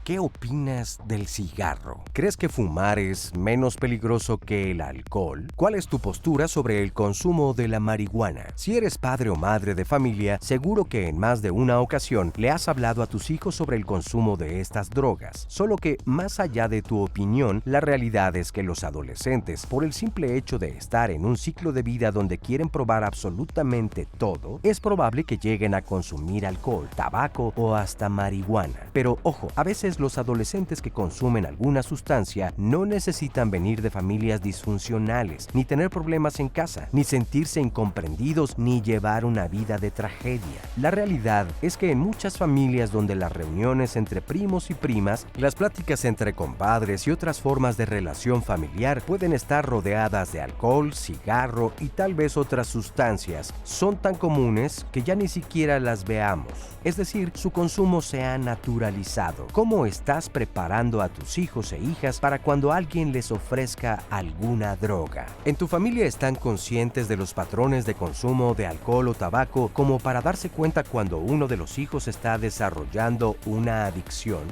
¿qué opinas del cigarro? ¿Crees que fumar es menos peligroso que el alcohol? ¿Cuál es tu postura sobre el consumo de la marihuana? Si eres padre o madre de familia, seguro que en más de una ocasión le has hablado a tus hijos sobre el consumo de estas drogas. Solo que, más allá de tu opinión, la realidad es que los adolescentes, por el simple hecho de estar en un ciclo de vida donde quieren probar absolutamente todo, es probable que lleguen a consumir alcohol, tabaco o hasta marihuana. Pero ojo, a veces los adolescentes que consumen alguna sustancia no necesitan venir de familias disfuncionales, ni tener problemas en casa, ni sentirse incomprendidos, ni llevar una vida de tragedia. La realidad es que en muchas familias donde las reuniones entre primos y primas, las pláticas entre compadres y otras formas de relación familiar pueden estar rodeadas de alcohol, cigarro y tal vez otras sustancias, son tan comunes que ya ni siquiera las veamos. Es decir, su consumo se ha naturalizado. ¿Cómo estás preparando a tus hijos e hijas para cuando alguien les ofrezca alguna droga? ¿En tu familia están conscientes de los patrones de consumo de alcohol o tabaco como para darse cuenta cuando uno de los hijos está desarrollando una adicción?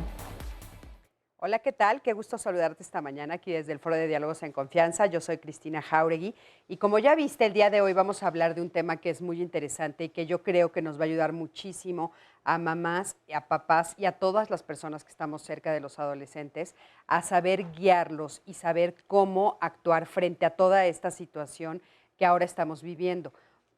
Hola, ¿qué tal? Qué gusto saludarte esta mañana aquí desde el Foro de Diálogos en Confianza. Yo soy Cristina Jauregui y como ya viste, el día de hoy vamos a hablar de un tema que es muy interesante y que yo creo que nos va a ayudar muchísimo a mamás, y a papás y a todas las personas que estamos cerca de los adolescentes a saber guiarlos y saber cómo actuar frente a toda esta situación que ahora estamos viviendo.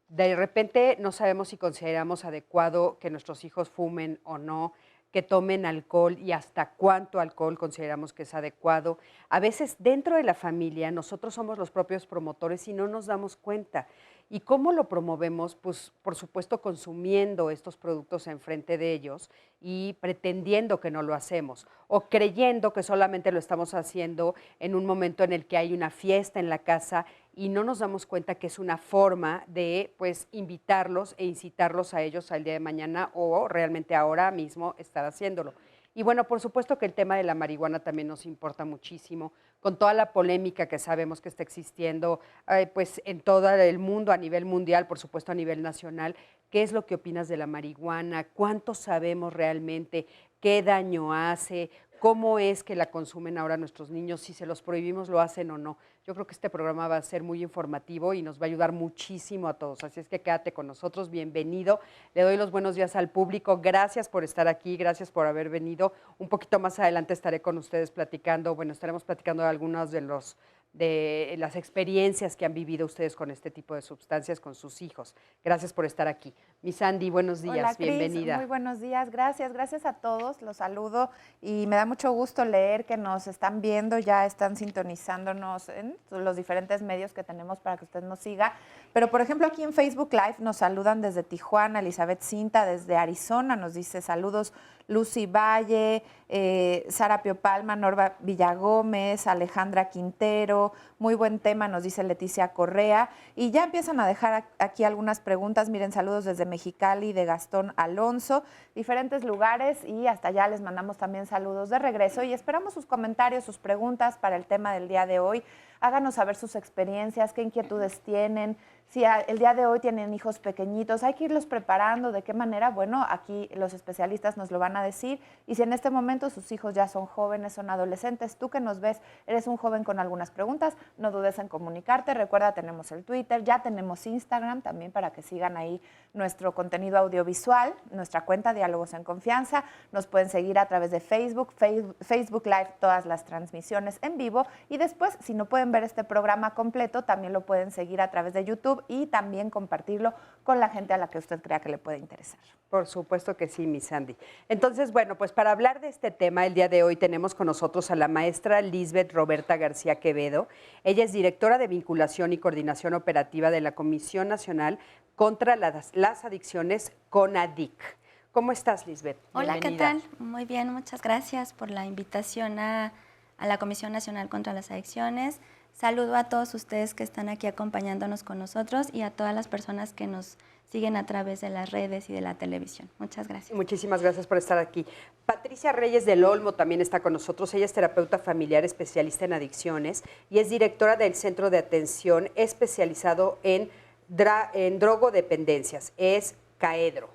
De repente no sabemos si consideramos adecuado que nuestros hijos fumen o no, que tomen alcohol y hasta cuánto alcohol consideramos que es adecuado. A veces dentro de la familia nosotros somos los propios promotores y no nos damos cuenta. ¿Y cómo lo promovemos? Pues por supuesto consumiendo estos productos enfrente de ellos y pretendiendo que no lo hacemos o creyendo que solamente lo estamos haciendo en un momento en el que hay una fiesta en la casa y no nos damos cuenta que es una forma de pues invitarlos e incitarlos a ellos al día de mañana o realmente ahora mismo estar haciéndolo. Y bueno, por supuesto que el tema de la marihuana también nos importa muchísimo, con toda la polémica que sabemos que está existiendo pues en todo el mundo, a nivel mundial, por supuesto a nivel nacional. ¿Qué es lo que opinas de la marihuana? ¿Cuánto sabemos realmente? ¿Qué daño hace? ¿Cómo es que la consumen ahora nuestros niños? Si se los prohibimos, ¿lo hacen o no? Yo creo que este programa va a ser muy informativo y nos va a ayudar muchísimo a todos. Así es que quédate con nosotros, bienvenido. Le doy los buenos días al público. Gracias por estar aquí, gracias por haber venido. Un poquito más adelante estaré con ustedes platicando, bueno, estaremos platicando de algunos de las experiencias que han vivido ustedes con este tipo de sustancias con sus hijos. Gracias por estar aquí. Mi Sandy, buenos días, Hola, Cris, bienvenida. muy buenos días, gracias a todos, los saludo y me da mucho gusto leer que nos están viendo, ya están sintonizándonos en los diferentes medios que tenemos para que usted nos siga, pero por ejemplo aquí en Facebook Live nos saludan desde Tijuana, Elizabeth Cinta, desde Arizona nos dice saludos Lucy Valle, Sara Pio Palma, Norma Villagómez, Alejandra Quintero, muy buen tema, nos dice Leticia Correa, y ya empiezan a dejar aquí algunas preguntas, miren, saludos desde Mexicali, de Gastón Alonso, diferentes lugares, y hasta allá les mandamos también saludos de regreso, y esperamos sus comentarios, sus preguntas para el tema del día de hoy. Háganos saber sus experiencias, qué inquietudes tienen, si el día de hoy tienen hijos pequeñitos, hay que irlos preparando, ¿de qué manera? Bueno, aquí los especialistas nos lo van a decir, y si en este momento sus hijos ya son jóvenes, son adolescentes, tú que nos ves, eres un joven con algunas preguntas, no dudes en comunicarte, recuerda, tenemos el Twitter, ya tenemos Instagram también para que sigan ahí nuestro contenido audiovisual, nuestra cuenta Diálogos en Confianza, nos pueden seguir a través de Facebook Live, todas las transmisiones en vivo, y después, si no pueden ver este programa completo, también lo pueden seguir a través de YouTube y también compartirlo con la gente a la que usted crea que le puede interesar. Por supuesto que sí, mi Sandy. Entonces, bueno, pues para hablar de este tema, el día de hoy tenemos con nosotros a la maestra Lisbeth Roberta García Quevedo. Ella es directora de Vinculación y Coordinación Operativa de la Comisión Nacional contra las Adicciones, CONADIC. ¿Cómo estás, Lisbeth? Hola, Bienvenida. ¿qué tal? Muy bien, muchas gracias por la invitación a la Comisión Nacional contra las Adicciones. Saludo a todos ustedes que están aquí acompañándonos con nosotros y a todas las personas que nos siguen a través de las redes y de la televisión. Muchas gracias. Muchísimas gracias por estar aquí. Patricia Reyes del Olmo también está con nosotros. Ella es terapeuta familiar especialista en adicciones y es directora del Centro de Atención especializado en drogodependencias. Es CAEDRO.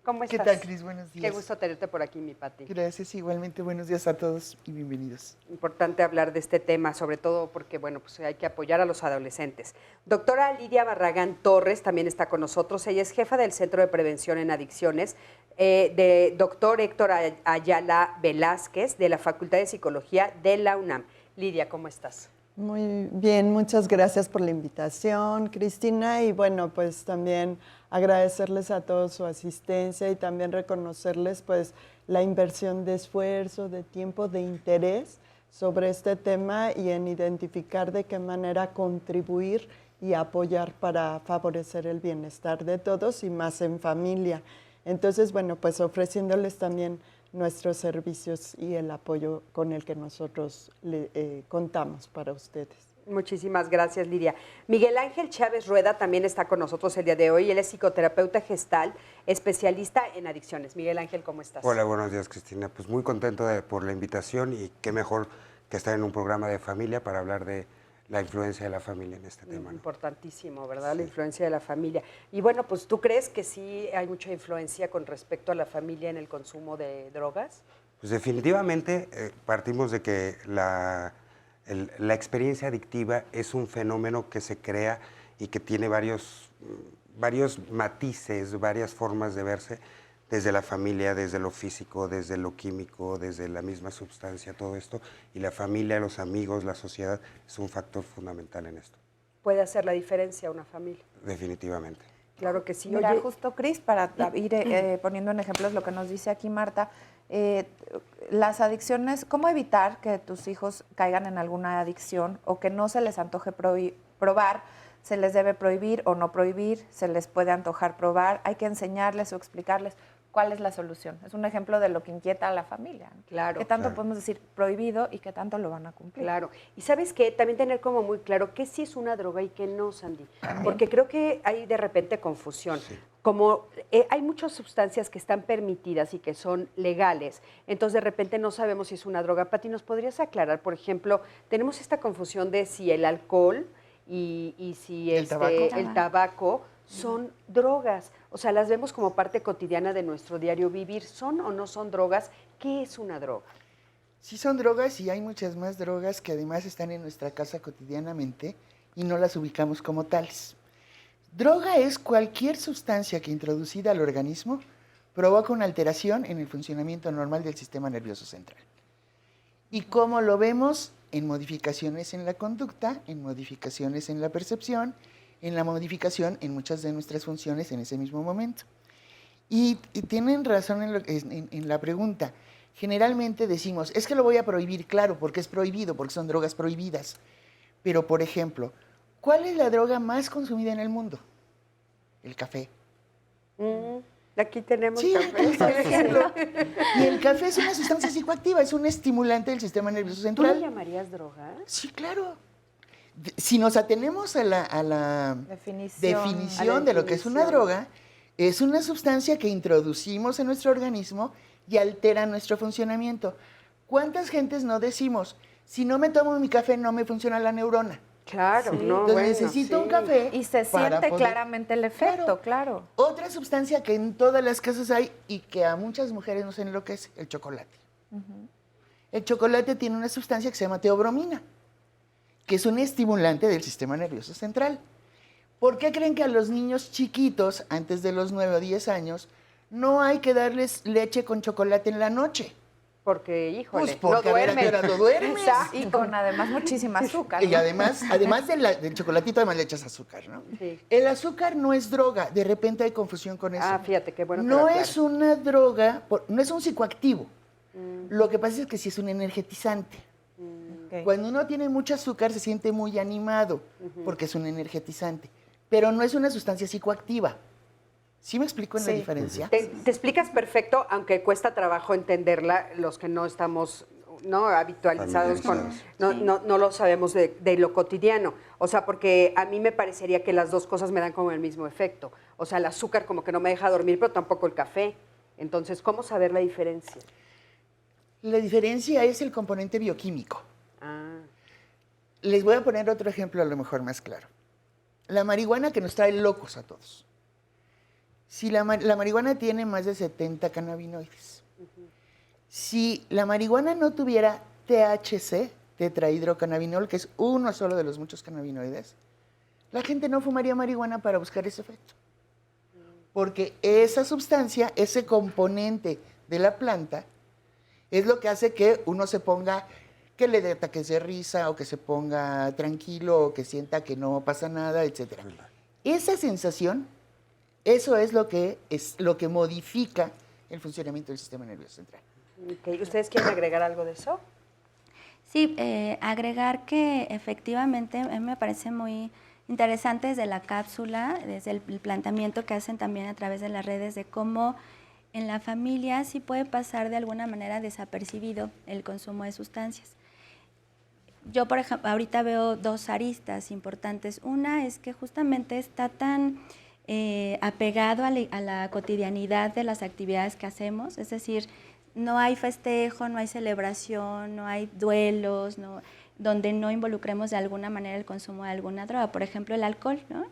¿Cómo ¿Qué estás? tal, Cris? Buenos días. Qué gusto tenerte por aquí, mi Pati. Gracias, igualmente buenos días a todos y bienvenidos. Importante hablar de este tema, sobre todo porque, bueno, pues hay que apoyar a los adolescentes. Doctora Lidia Barragán Torres también está con nosotros. Ella es jefa del Centro de Prevención en Adicciones, de doctor Héctor Ayala Velázquez, de la Facultad de Psicología de la UNAM. Lidia, ¿cómo estás? Muy bien, muchas gracias por la invitación, Cristina, y bueno, pues también agradecerles a todos su asistencia y también reconocerles pues la inversión de esfuerzo, de tiempo, de interés sobre este tema y en identificar de qué manera contribuir y apoyar para favorecer el bienestar de todos y más en familia. Entonces, bueno, pues ofreciéndoles también nuestros servicios y el apoyo con el que nosotros contamos para ustedes. Muchísimas gracias, Lidia. Miguel Ángel Chávez Rueda también está con nosotros el día de hoy. Él es psicoterapeuta gestal, especialista en adicciones. Miguel Ángel, ¿cómo estás? Hola, buenos días, Cristina. Pues muy contento por la invitación y qué mejor que estar en un programa de familia para hablar de la influencia de la familia en este tema, ¿no? Importantísimo, ¿verdad? Sí. La influencia de la familia. Y bueno, pues ¿tú crees que sí hay mucha influencia con respecto a la familia en el consumo de drogas? Pues definitivamente partimos de que la experiencia adictiva es un fenómeno que se crea y que tiene varios matices, varias formas de verse desde la familia, desde lo físico, desde lo químico, desde la misma sustancia, todo esto. Y la familia, los amigos, la sociedad es un factor fundamental en esto. ¿Puede hacer la diferencia una familia? Definitivamente. Claro que sí. Mira, Oye, justo, Cris, para ir poniendo en ejemplos lo que nos dice aquí Marta, las adicciones, ¿cómo evitar que tus hijos caigan en alguna adicción o que no se les antoje probar? ¿Se les debe prohibir o no prohibir? ¿Se les puede antojar probar? ¿Hay que enseñarles o explicarles cuál es la solución? Es un ejemplo de lo que inquieta a la familia, ¿no? Claro. ¿Qué tanto Claro. podemos decir prohibido y qué tanto lo van a cumplir? Claro. Y ¿sabes qué? También tener como muy claro qué sí es una droga y qué no, Sandy. Porque creo que hay de repente confusión. Sí. Como hay muchas sustancias que están permitidas y que son legales, entonces de repente no sabemos si es una droga. Pati, ¿nos podrías aclarar? Por ejemplo, tenemos esta confusión de si el alcohol y si El tabaco. el tabaco son drogas. O sea, las vemos como parte cotidiana de nuestro diario vivir. ¿Son o no son drogas? ¿Qué es una droga? Sí son drogas y hay muchas más drogas que además están en nuestra casa cotidianamente y no las ubicamos como tales. Droga es cualquier sustancia que introducida al organismo provoca una alteración en el funcionamiento normal del sistema nervioso central. ¿Y cómo lo vemos? En modificaciones en la conducta, en modificaciones en la percepción, en la modificación en muchas de nuestras funciones en ese mismo momento. Y tienen razón en la pregunta. Generalmente decimos, es que lo voy a prohibir, claro, porque es prohibido, porque son drogas prohibidas. Pero, por ejemplo, ¿cuál es la droga más consumida en el mundo? El café. Aquí tenemos Sí, café. por ejemplo. Y el café es una sustancia psicoactiva, es un estimulante del sistema nervioso ¿Tú central. le llamarías droga? Sí, claro. Si nos atenemos a la definición de lo que es una droga, es una sustancia que introducimos en nuestro organismo y altera nuestro funcionamiento. ¿Cuántas gentes no decimos, si no me tomo mi café no me funciona la neurona? Claro, Sí. no, Entonces bueno, necesito sí. un café. Y se para siente poder- claramente el efecto, claro. Otra sustancia que en todas las casas hay y que a muchas mujeres no sé lo que es, el chocolate. El chocolate tiene una sustancia que se llama teobromina, que es un estimulante del sistema nervioso central. ¿Por qué creen que a los niños chiquitos, antes de los 9 o 10 años, no hay que darles leche con chocolate en la noche? Porque, híjole, Pues porque no a ver a qué duermen. hora no duermes. Exacto. Y con además muchísima azúcar. Y ¿no? además del chocolatito, además le echas azúcar, ¿no? Sí. El azúcar no es droga, de repente hay confusión con eso. Ah, fíjate, qué bueno que No lo es aclaras. una droga, no es un psicoactivo. Lo que pasa es que sí es un energetizante. Ok. Cuando uno tiene mucho azúcar se siente muy animado, porque es un energetizante. Pero no es una sustancia psicoactiva. ¿Sí me explico en la Sí. diferencia? Te explicas perfecto, aunque cuesta trabajo entenderla, los que no estamos habitualizados con, no lo sabemos de lo cotidiano. O sea, porque a mí me parecería que las dos cosas me dan como el mismo efecto. O sea, el azúcar como que no me deja dormir, pero tampoco el café. Entonces, ¿cómo saber la diferencia? La diferencia es el componente bioquímico. Ah, Les voy a poner otro ejemplo a lo mejor más claro. La marihuana que nos trae locos a todos. Si la marihuana tiene más de 70 cannabinoides. Si la marihuana no tuviera THC, tetrahidrocannabinol, que es uno solo de los muchos cannabinoides, la gente no fumaría marihuana para buscar ese efecto. Porque esa sustancia, ese componente de la planta, es lo que hace que uno se ponga, que le dé ataques de risa, o que se ponga tranquilo, o que sienta que no pasa nada, etc. Esa sensación, eso es lo que modifica el funcionamiento del sistema nervioso central. Okay. ¿Ustedes quieren agregar algo de eso? Sí, agregar que efectivamente a mí me parece muy interesante desde la cápsula, desde el planteamiento que hacen también a través de las redes de cómo en la familia sí puede pasar de alguna manera desapercibido el consumo de sustancias. Yo, por ejemplo, ahorita veo dos aristas importantes. Una es que justamente está tan apegado a la cotidianidad de las actividades que hacemos, es decir, no hay festejo, no hay celebración, no hay duelos, donde no involucremos de alguna manera el consumo de alguna droga, por ejemplo el alcohol, ¿no?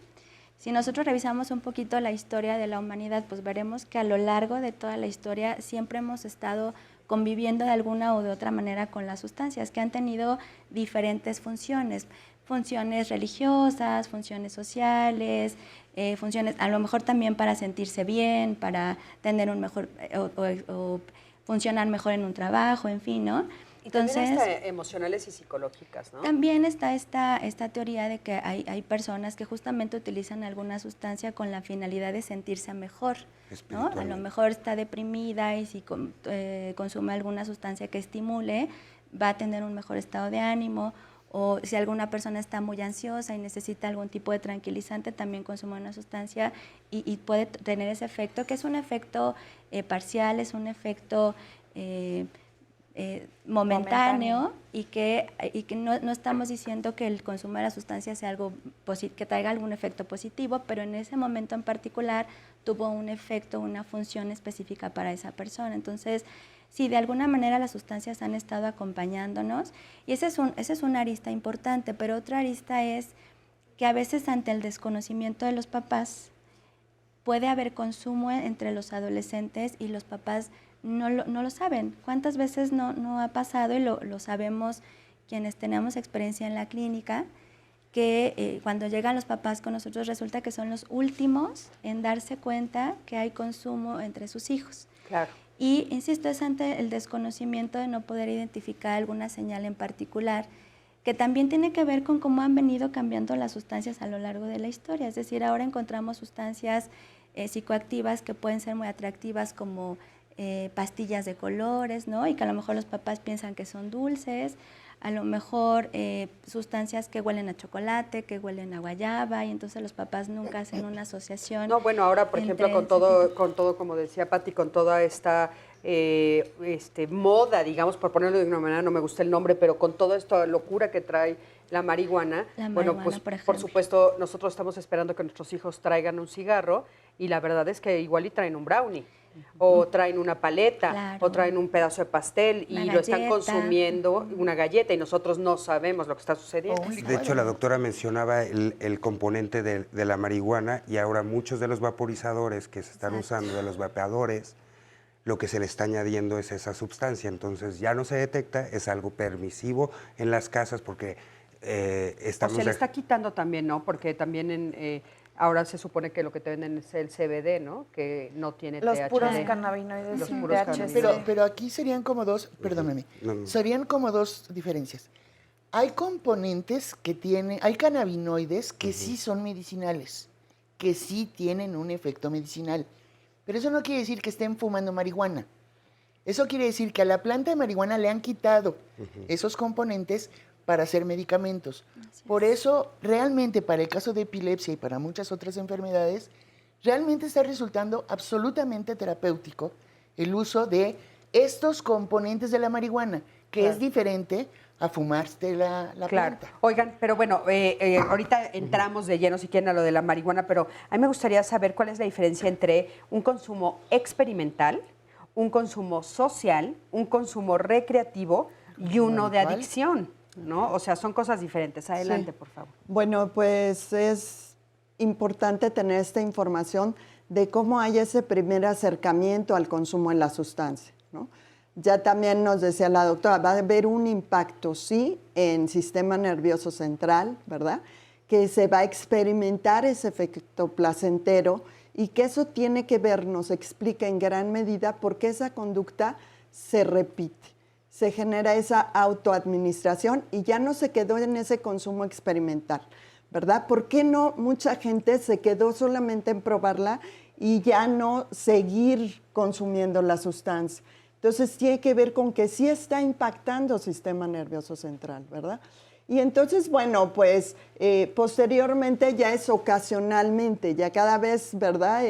Si nosotros revisamos un poquito la historia de la humanidad, pues veremos que a lo largo de toda la historia siempre hemos estado conviviendo de alguna o de otra manera con las sustancias, que han tenido diferentes funciones religiosas, funciones sociales, funciones a lo mejor también para sentirse bien, para tener un mejor o funcionar mejor en un trabajo, en fin, ¿no? Entonces, también hasta emocionales y psicológicas, ¿no? También está esta teoría de que hay personas que justamente utilizan alguna sustancia con la finalidad de sentirse mejor, ¿no? A lo mejor está deprimida y si consume alguna sustancia que estimule, va a tener un mejor estado de ánimo, o si alguna persona está muy ansiosa y necesita algún tipo de tranquilizante, también consume una sustancia y puede tener ese efecto, que es un efecto parcial, es un efecto momentáneo y que no estamos diciendo que el consumo de la sustancia sea algo que traiga algún efecto positivo, pero en ese momento en particular tuvo un efecto, una función específica para esa persona. Entonces, sí, de alguna manera las sustancias han estado acompañándonos y esa es una arista importante, pero otra arista es que a veces ante el desconocimiento de los papás puede haber consumo entre los adolescentes y los papás no lo saben. ¿Cuántas veces no ha pasado y lo sabemos quienes tenemos experiencia en la clínica, que cuando llegan los papás con nosotros resulta que son los últimos en darse cuenta que hay consumo entre sus hijos? Claro. Y, insisto, es ante el desconocimiento de no poder identificar alguna señal en particular, que también tiene que ver con cómo han venido cambiando las sustancias a lo largo de la historia. Es decir, ahora encontramos sustancias psicoactivas que pueden ser muy atractivas como pastillas de colores, ¿no? Y que a lo mejor los papás piensan que son dulces, a lo mejor sustancias que huelen a chocolate, que huelen a guayaba, y entonces los papás nunca hacen una asociación. No, bueno, ahora, por ejemplo, con todo, como decía Pati, con toda esta moda, digamos, por ponerlo de una manera, no me gusta el nombre, pero con toda esta locura que trae la marihuana, bueno, pues por supuesto, nosotros estamos esperando que nuestros hijos traigan un cigarro y la verdad es que igual y traen un brownie. O traen una paleta, claro, o traen un pedazo de pastel y lo están consumiendo, una galleta, y nosotros no sabemos lo que está sucediendo. De hecho, la doctora mencionaba el componente de la marihuana y ahora muchos de los vaporizadores que se están usando, de los vapeadores, lo que se le está añadiendo es esa sustancia. Entonces ya no se detecta, es algo permisivo en las casas porque estamos... O se le está quitando también, ¿no? Porque también ahora se supone que lo que te venden es el CBD, ¿no? Que no tiene los THC. Puros cannabinoides. Los sin puros THC. cannabinoides. Pero aquí serían como dos, perdóname, serían como dos diferencias. Hay componentes que tienen, hay cannabinoides que sí son medicinales, que sí tienen un efecto medicinal. Pero eso no quiere decir que estén fumando marihuana. Eso quiere decir que a la planta de marihuana le han quitado esos componentes para hacer medicamentos. Por eso, realmente, para el caso de epilepsia y para muchas otras enfermedades, realmente está resultando absolutamente terapéutico el uso de estos componentes de la marihuana, que es diferente a fumarse la planta. Oigan, pero bueno, ahorita entramos de lleno, si quieren, a lo de la marihuana, pero a mí me gustaría saber cuál es la diferencia entre un consumo experimental, un consumo social, un consumo recreativo y uno de adicción, ¿no? O sea, son cosas diferentes. Adelante, por favor. Bueno, pues es importante tener esta información de cómo hay ese primer acercamiento al consumo de la sustancia, ¿no? Ya también nos decía la doctora, va a haber un impacto, sí, en sistema nervioso central, ¿verdad? Que se va a experimentar ese efecto placentero y que eso tiene que ver, nos explica en gran medida por qué esa conducta se repite. Se genera esa autoadministración y ya no se quedó en ese consumo experimental, ¿verdad? ¿Por qué no mucha gente se quedó solamente en probarla y ya no seguir consumiendo la sustancia? Entonces tiene que ver con que sí está impactando el sistema nervioso central, ¿verdad? Y entonces, bueno, pues posteriormente ya es ocasionalmente, ya cada vez, ¿verdad?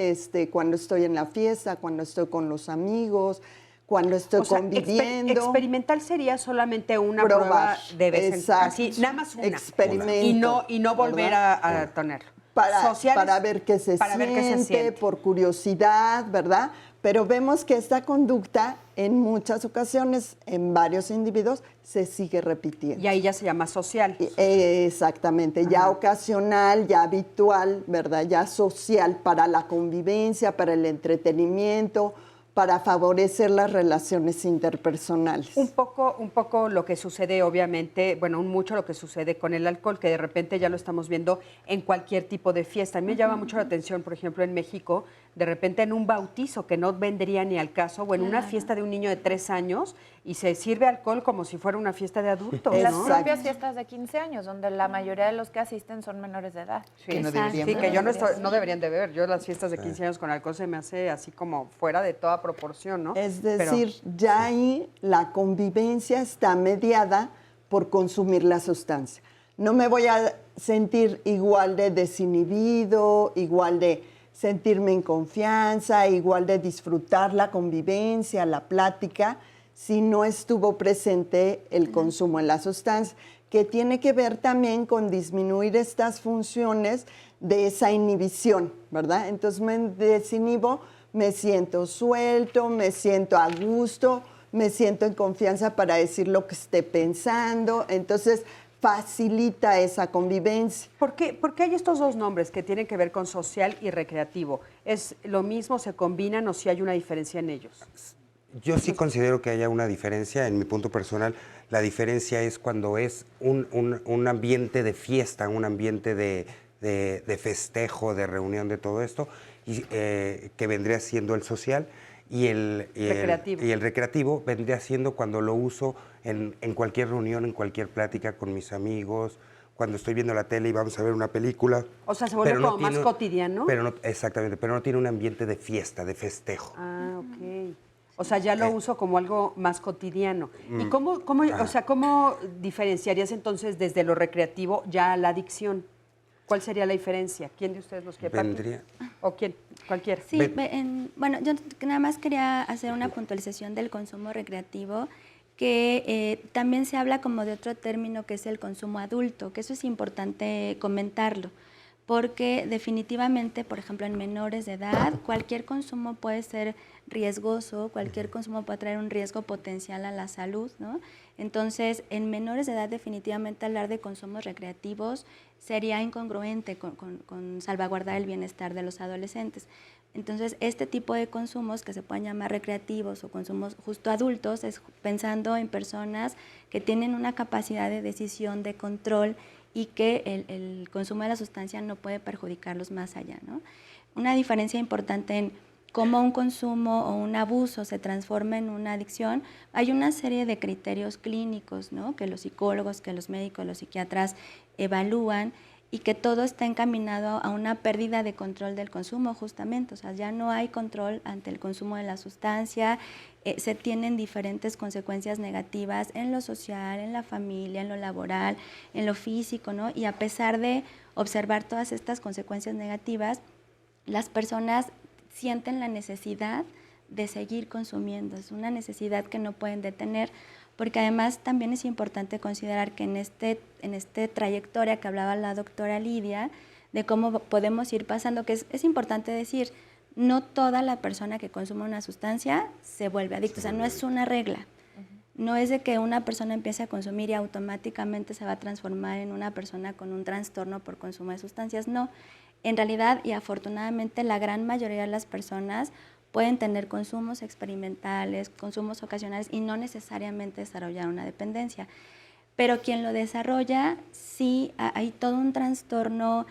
Cuando estoy en la fiesta, cuando estoy con los amigos, cuando estoy O sea, conviviendo. experimental sería solamente una probar, prueba de vez en exacto. así, nada más una. Experimento, Y no volver ¿verdad? a tenerlo. Para ver qué se siente, por curiosidad, ¿verdad? Pero vemos que esta conducta en muchas ocasiones, en varios individuos, se sigue repitiendo. Y ahí ya se llama social. Exactamente, ya ocasional, ya habitual, ¿verdad? Ya social para la convivencia, para el entretenimiento, para favorecer las relaciones interpersonales. Un poco lo que sucede, obviamente, bueno, mucho lo que sucede con el alcohol, que de repente ya lo estamos viendo en cualquier tipo de fiesta. A mí me llama mucho la atención, por ejemplo, en México, de repente en un bautizo que no vendría ni al caso, o en una fiesta de un niño de 3 años, y se sirve alcohol como si fuera una fiesta de adultos, Las ¿no? propias fiestas de 15 años, donde la mayoría de los que asisten son menores de edad. Sí, Que no deberían sí, que beber. yo no deberían de beber. Yo las fiestas de 15 años con alcohol se me hace así como fuera de toda proporción, ¿no? Es decir, ya ahí la convivencia está mediada por consumir la sustancia. No me voy a sentir igual de desinhibido, igual de sentirme en confianza, igual de disfrutar la convivencia, la plática, si no estuvo presente el consumo de la sustancia, que tiene que ver también con disminuir estas funciones de esa inhibición, ¿verdad? Entonces me desinhibo, me siento suelto, me siento a gusto, me siento en confianza para decir lo que esté pensando, entonces facilita esa convivencia. ¿Por qué hay estos dos nombres que tienen que ver con social y recreativo? ¿Es lo mismo, se combinan o si hay una diferencia en ellos? Yo sí considero que haya una diferencia, en mi punto personal. La diferencia es cuando es un ambiente de fiesta, un ambiente de festejo, de reunión, de todo esto, y, que vendría siendo el social, y el recreativo vendría siendo cuando lo uso en cualquier reunión, en cualquier plática con mis amigos, cuando estoy viendo la tele y vamos a ver una película. O sea, se vuelve como más cotidiano. Exactamente, pero no tiene un ambiente de fiesta, de festejo. Ah, ok. O sea, ya lo uso como algo más cotidiano. ¿Y cómo diferenciarías entonces desde lo recreativo ya a la adicción? ¿Cuál sería la diferencia? ¿Quién de ustedes nos quiere Vendría. ¿O quién? Cualquiera. Sí, bueno, yo nada más quería hacer una puntualización del consumo recreativo, que también se habla como de otro término que es el consumo adulto, que eso es importante comentarlo, porque definitivamente, por ejemplo, en menores de edad, cualquier consumo puede ser riesgoso, cualquier consumo puede traer un riesgo potencial a la salud, ¿no? Entonces, en menores de edad definitivamente hablar de consumos recreativos sería incongruente con salvaguardar el bienestar de los adolescentes. Entonces, este tipo de consumos que se pueden llamar recreativos o consumos justo adultos es pensando en personas que tienen una capacidad de decisión, de control y que el consumo de la sustancia no puede perjudicarlos más allá, ¿no? Una diferencia importante en cómo un consumo o un abuso se transforma en una adicción, hay una serie de criterios clínicos, ¿no? Que los psicólogos, que los médicos, los psiquiatras evalúan y que todo está encaminado a una pérdida de control del consumo justamente, o sea, ya no hay control ante el consumo de la sustancia, se tienen diferentes consecuencias negativas en lo social, en la familia, en lo laboral, en lo físico, ¿no? Y a pesar de observar todas estas consecuencias negativas, las personas sienten la necesidad de seguir consumiendo, es una necesidad que no pueden detener, porque además también es importante considerar que en este trayectoria que hablaba la doctora Lidia, de cómo podemos ir pasando, que es importante decir, no toda la persona que consume una sustancia se vuelve adicta, o sea, no es una regla. No es de que una persona empiece a consumir y automáticamente se va a transformar en una persona con un trastorno por consumo de sustancias, no. en realidad y afortunadamente la gran mayoría de las personas pueden tener consumos experimentales, consumos ocasionales y no necesariamente desarrollar una dependencia. Pero quien lo desarrolla, sí hay todo un trastorno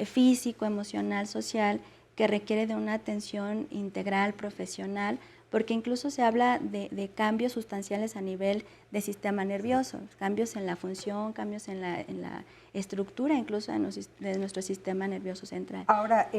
físico, emocional, social, que requiere de una atención integral, profesional, porque incluso se habla de cambios sustanciales a nivel de sistema nervioso, cambios en la función, cambios en la estructura incluso de nuestro sistema nervioso central. Ahora,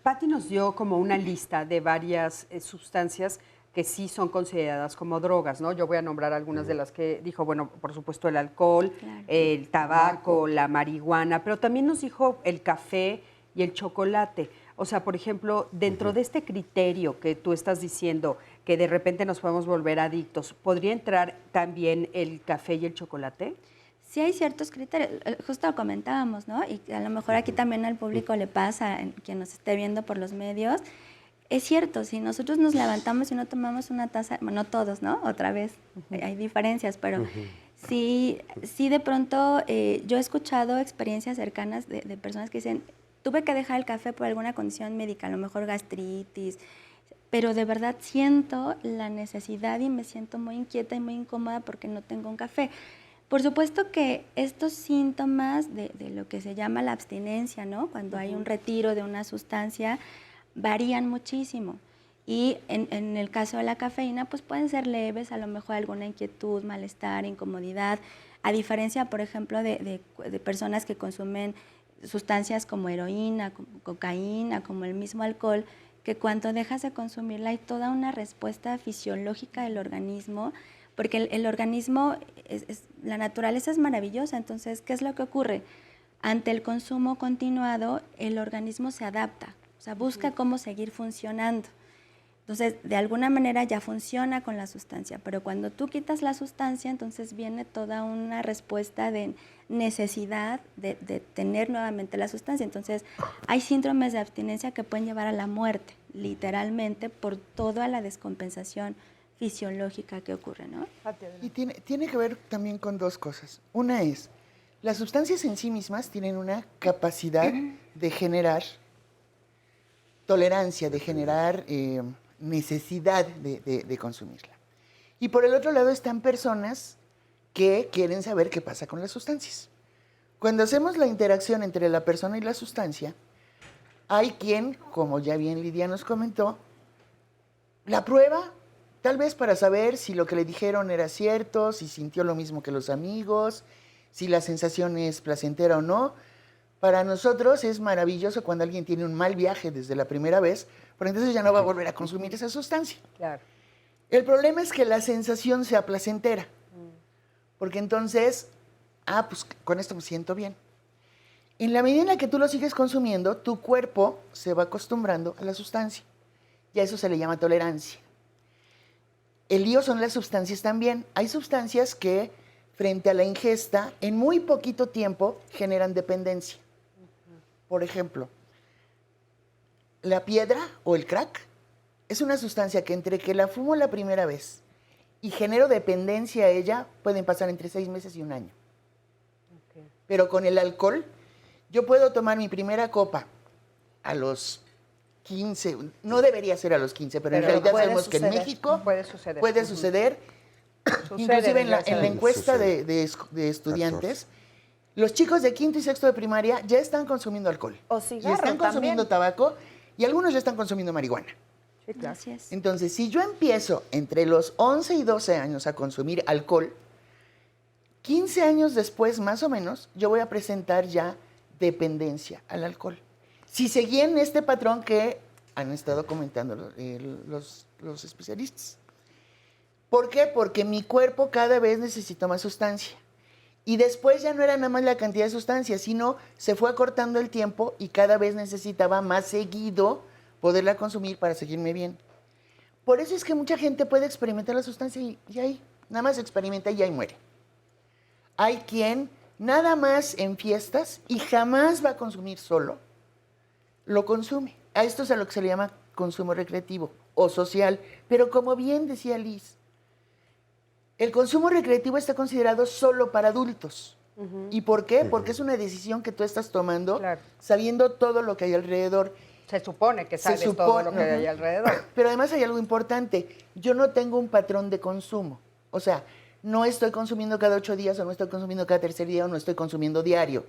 Patti nos dio como una lista de varias sustancias que sí son consideradas como drogas, ¿no? Yo voy a nombrar algunas de las que dijo, bueno, por supuesto el alcohol, Claro. el tabaco, la marihuana, pero también nos dijo el café y el chocolate. O sea, por ejemplo, dentro de este criterio que tú estás diciendo, que de repente nos podemos volver adictos, ¿podría entrar también el café y el chocolate? Sí hay ciertos criterios, justo lo comentábamos, ¿no? Y a lo mejor aquí también al público le pasa, quien nos esté viendo por los medios. Es cierto, si nosotros nos levantamos y no tomamos una taza, bueno, no todos, ¿no? Otra vez, hay diferencias, pero sí de pronto yo he escuchado experiencias cercanas de personas que dicen, tuve que dejar el café por alguna condición médica, a lo mejor gastritis, pero de verdad siento la necesidad y me siento muy inquieta y muy incómoda porque no tengo un café. Por supuesto que estos síntomas de lo que se llama la abstinencia, ¿no? Cuando hay un retiro de una sustancia, varían muchísimo. Y en el caso de la cafeína, pues pueden ser leves, a lo mejor alguna inquietud, malestar, incomodidad, a diferencia, por ejemplo, de personas que consumen sustancias como heroína, como cocaína, como el mismo alcohol, que cuando dejas de consumirla hay toda una respuesta fisiológica del organismo, porque el organismo, la naturaleza es maravillosa, entonces, ¿qué es lo que ocurre? Ante el consumo continuado, el organismo se adapta, o sea, busca cómo seguir funcionando. Entonces, de alguna manera ya funciona con la sustancia, pero cuando tú quitas la sustancia, entonces viene toda una respuesta de necesidad de tener nuevamente la sustancia. Entonces, hay síndromes de abstinencia que pueden llevar a la muerte, literalmente, por toda la descompensación fisiológica que ocurre, ¿no? Y tiene que ver también con dos cosas. Una es, las sustancias en sí mismas tienen una capacidad de generar tolerancia, de generar necesidad de consumirla. Y por el otro lado están personas que quieren saber qué pasa con las sustancias. Cuando hacemos la interacción entre la persona y la sustancia, hay quien, como ya bien Lidia nos comentó, la prueba tal vez para saber si lo que le dijeron era cierto, si sintió lo mismo que los amigos, si la sensación es placentera o no. Para nosotros es maravilloso cuando alguien tiene un mal viaje desde la primera vez, pero entonces ya no va a volver a consumir esa sustancia. Claro. El problema es que la sensación sea placentera, porque entonces, pues con esto me siento bien. En la medida en la que tú lo sigues consumiendo, tu cuerpo se va acostumbrando a la sustancia, y a eso se le llama tolerancia. El lío son las sustancias también. Hay sustancias que, frente a la ingesta, en muy poquito tiempo generan dependencia. Por ejemplo, la piedra o el crack es una sustancia que entre que la fumo la primera vez y genero dependencia a ella, pueden pasar entre 6 meses y 1 año. Okay. Pero con el alcohol, yo puedo tomar mi primera copa a los 15, no debería ser a los 15, pero en realidad sabemos que en México puede suceder. Inclusive en la encuesta de estudiantes, los chicos de quinto y sexto de primaria ya están consumiendo alcohol. O cigarro y están consumiendo también. tabaco y algunos ya están consumiendo marihuana. Sí, claro. Así es. Entonces, si yo empiezo entre los 11 y 12 años a consumir alcohol, 15 años después, más o menos, yo voy a presentar ya dependencia al alcohol. Si seguí en este patrón que han estado comentando los especialistas. ¿Por qué? Porque mi cuerpo cada vez necesitó más sustancia. Y después ya no era nada más la cantidad de sustancia, sino se fue acortando el tiempo y cada vez necesitaba más seguido poderla consumir para seguirme bien. Por eso es que mucha gente puede experimentar la sustancia y ahí, nada más experimenta y ahí muere. Hay quien nada más en fiestas y jamás va a consumir solo, lo consume. A esto es a lo que se le llama consumo recreativo o social. Pero como bien decía Liz, el consumo recreativo está considerado solo para adultos. ¿Y por qué? Porque es una decisión que tú estás tomando Claro. sabiendo todo lo que hay alrededor. Se supone que Se sabes todo lo supone, que hay alrededor. Pero además hay algo importante. Yo no tengo un patrón de consumo. O sea, no estoy consumiendo cada 8 días o no estoy consumiendo cada tercer día o no estoy consumiendo diario.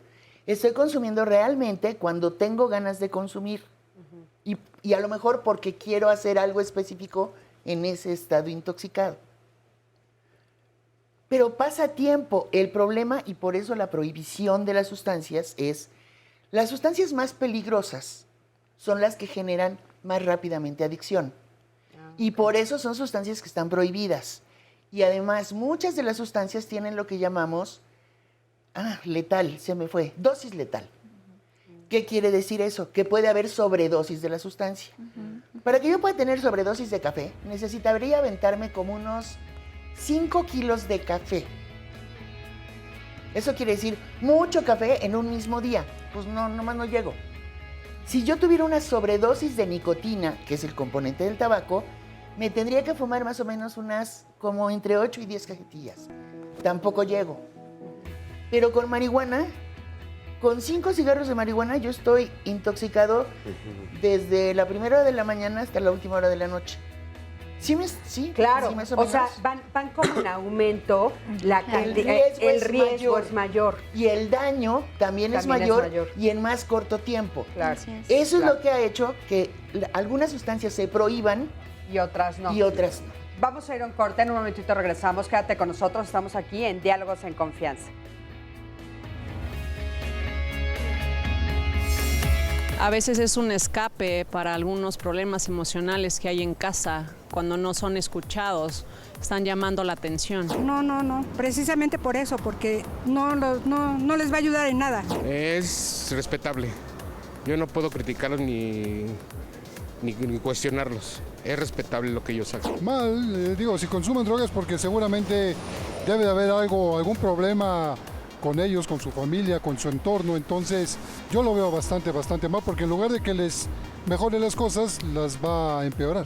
Estoy consumiendo realmente cuando tengo ganas de consumir. Y a lo mejor porque quiero hacer algo específico en ese estado intoxicado. Pero pasa tiempo. El problema, y por eso la prohibición de las sustancias, es las sustancias más peligrosas son las que generan más rápidamente adicción. Y por eso son sustancias que están prohibidas. Y además, muchas de las sustancias tienen lo que llamamos, letal, se me fue, dosis letal. ¿Qué quiere decir eso? Que puede haber sobredosis de la sustancia. Para que yo pueda tener sobredosis de café, necesitaría aventarme como unos 5 kilos de café. Eso quiere decir mucho café en un mismo día. Pues no, nomás no llego. Si yo tuviera una sobredosis de nicotina, que es el componente del tabaco, me tendría que fumar más o menos unas como entre 8 y 10 cajetillas. Tampoco llego. Pero con marihuana, con 5 cigarros de marihuana, yo estoy intoxicado desde la primera hora de la mañana hasta la última hora de la noche. Sí, Claro, sí, más o sea, menos. van como en aumento, El riesgo es mayor. Y el daño también es mayor y en más corto tiempo. Claro. Así es. Eso Claro. es lo que ha hecho que algunas sustancias se prohíban Y otras no. y otras no. Vamos a ir a un corte, en un momentito regresamos. Quédate con nosotros, estamos aquí en Diálogos en Confianza. A veces es un escape para algunos problemas emocionales que hay en casa cuando no son escuchados, están llamando la atención. No, precisamente por eso, porque no les va a ayudar en nada. Es respetable. Yo no puedo criticarlos ni cuestionarlos. Es respetable lo que ellos hagan. Mal, digo, si consumen drogas porque seguramente debe de haber algún problema con ellos, con su familia, con su entorno. Entonces yo lo veo bastante mal porque en lugar de que les mejore las cosas, las va a empeorar.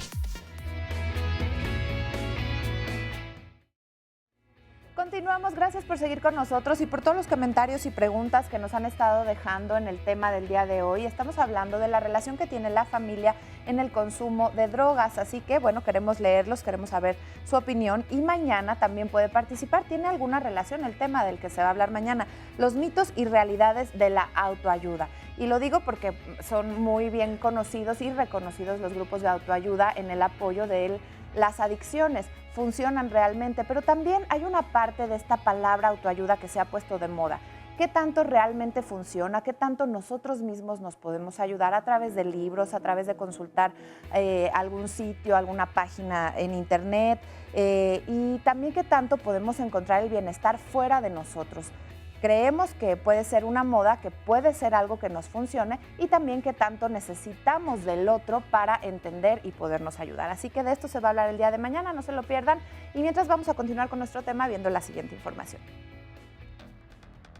Continuamos, gracias por seguir con nosotros y por todos los comentarios y preguntas que nos han estado dejando en el tema del día de hoy. Estamos hablando de la relación que tiene la familia en el consumo de drogas, así que bueno, queremos leerlos, queremos saber su opinión y mañana también puede participar. ¿Tiene alguna relación el tema del que se va a hablar mañana? Los mitos y realidades de la autoayuda. Y lo digo porque son muy bien conocidos y reconocidos los grupos de autoayuda en el apoyo de las adicciones. Funcionan realmente, pero también hay una parte de esta palabra autoayuda que se ha puesto de moda. ¿Qué tanto realmente funciona? ¿Qué tanto nosotros mismos nos podemos ayudar a través de libros, a través de consultar algún sitio, alguna página en internet? Y también qué tanto podemos encontrar el bienestar fuera de nosotros. Creemos que puede ser una moda, que puede ser algo que nos funcione y también qué tanto necesitamos del otro para entender y podernos ayudar. Así que de esto se va a hablar el día de mañana, no se lo pierdan. Y mientras vamos a continuar con nuestro tema viendo la siguiente información.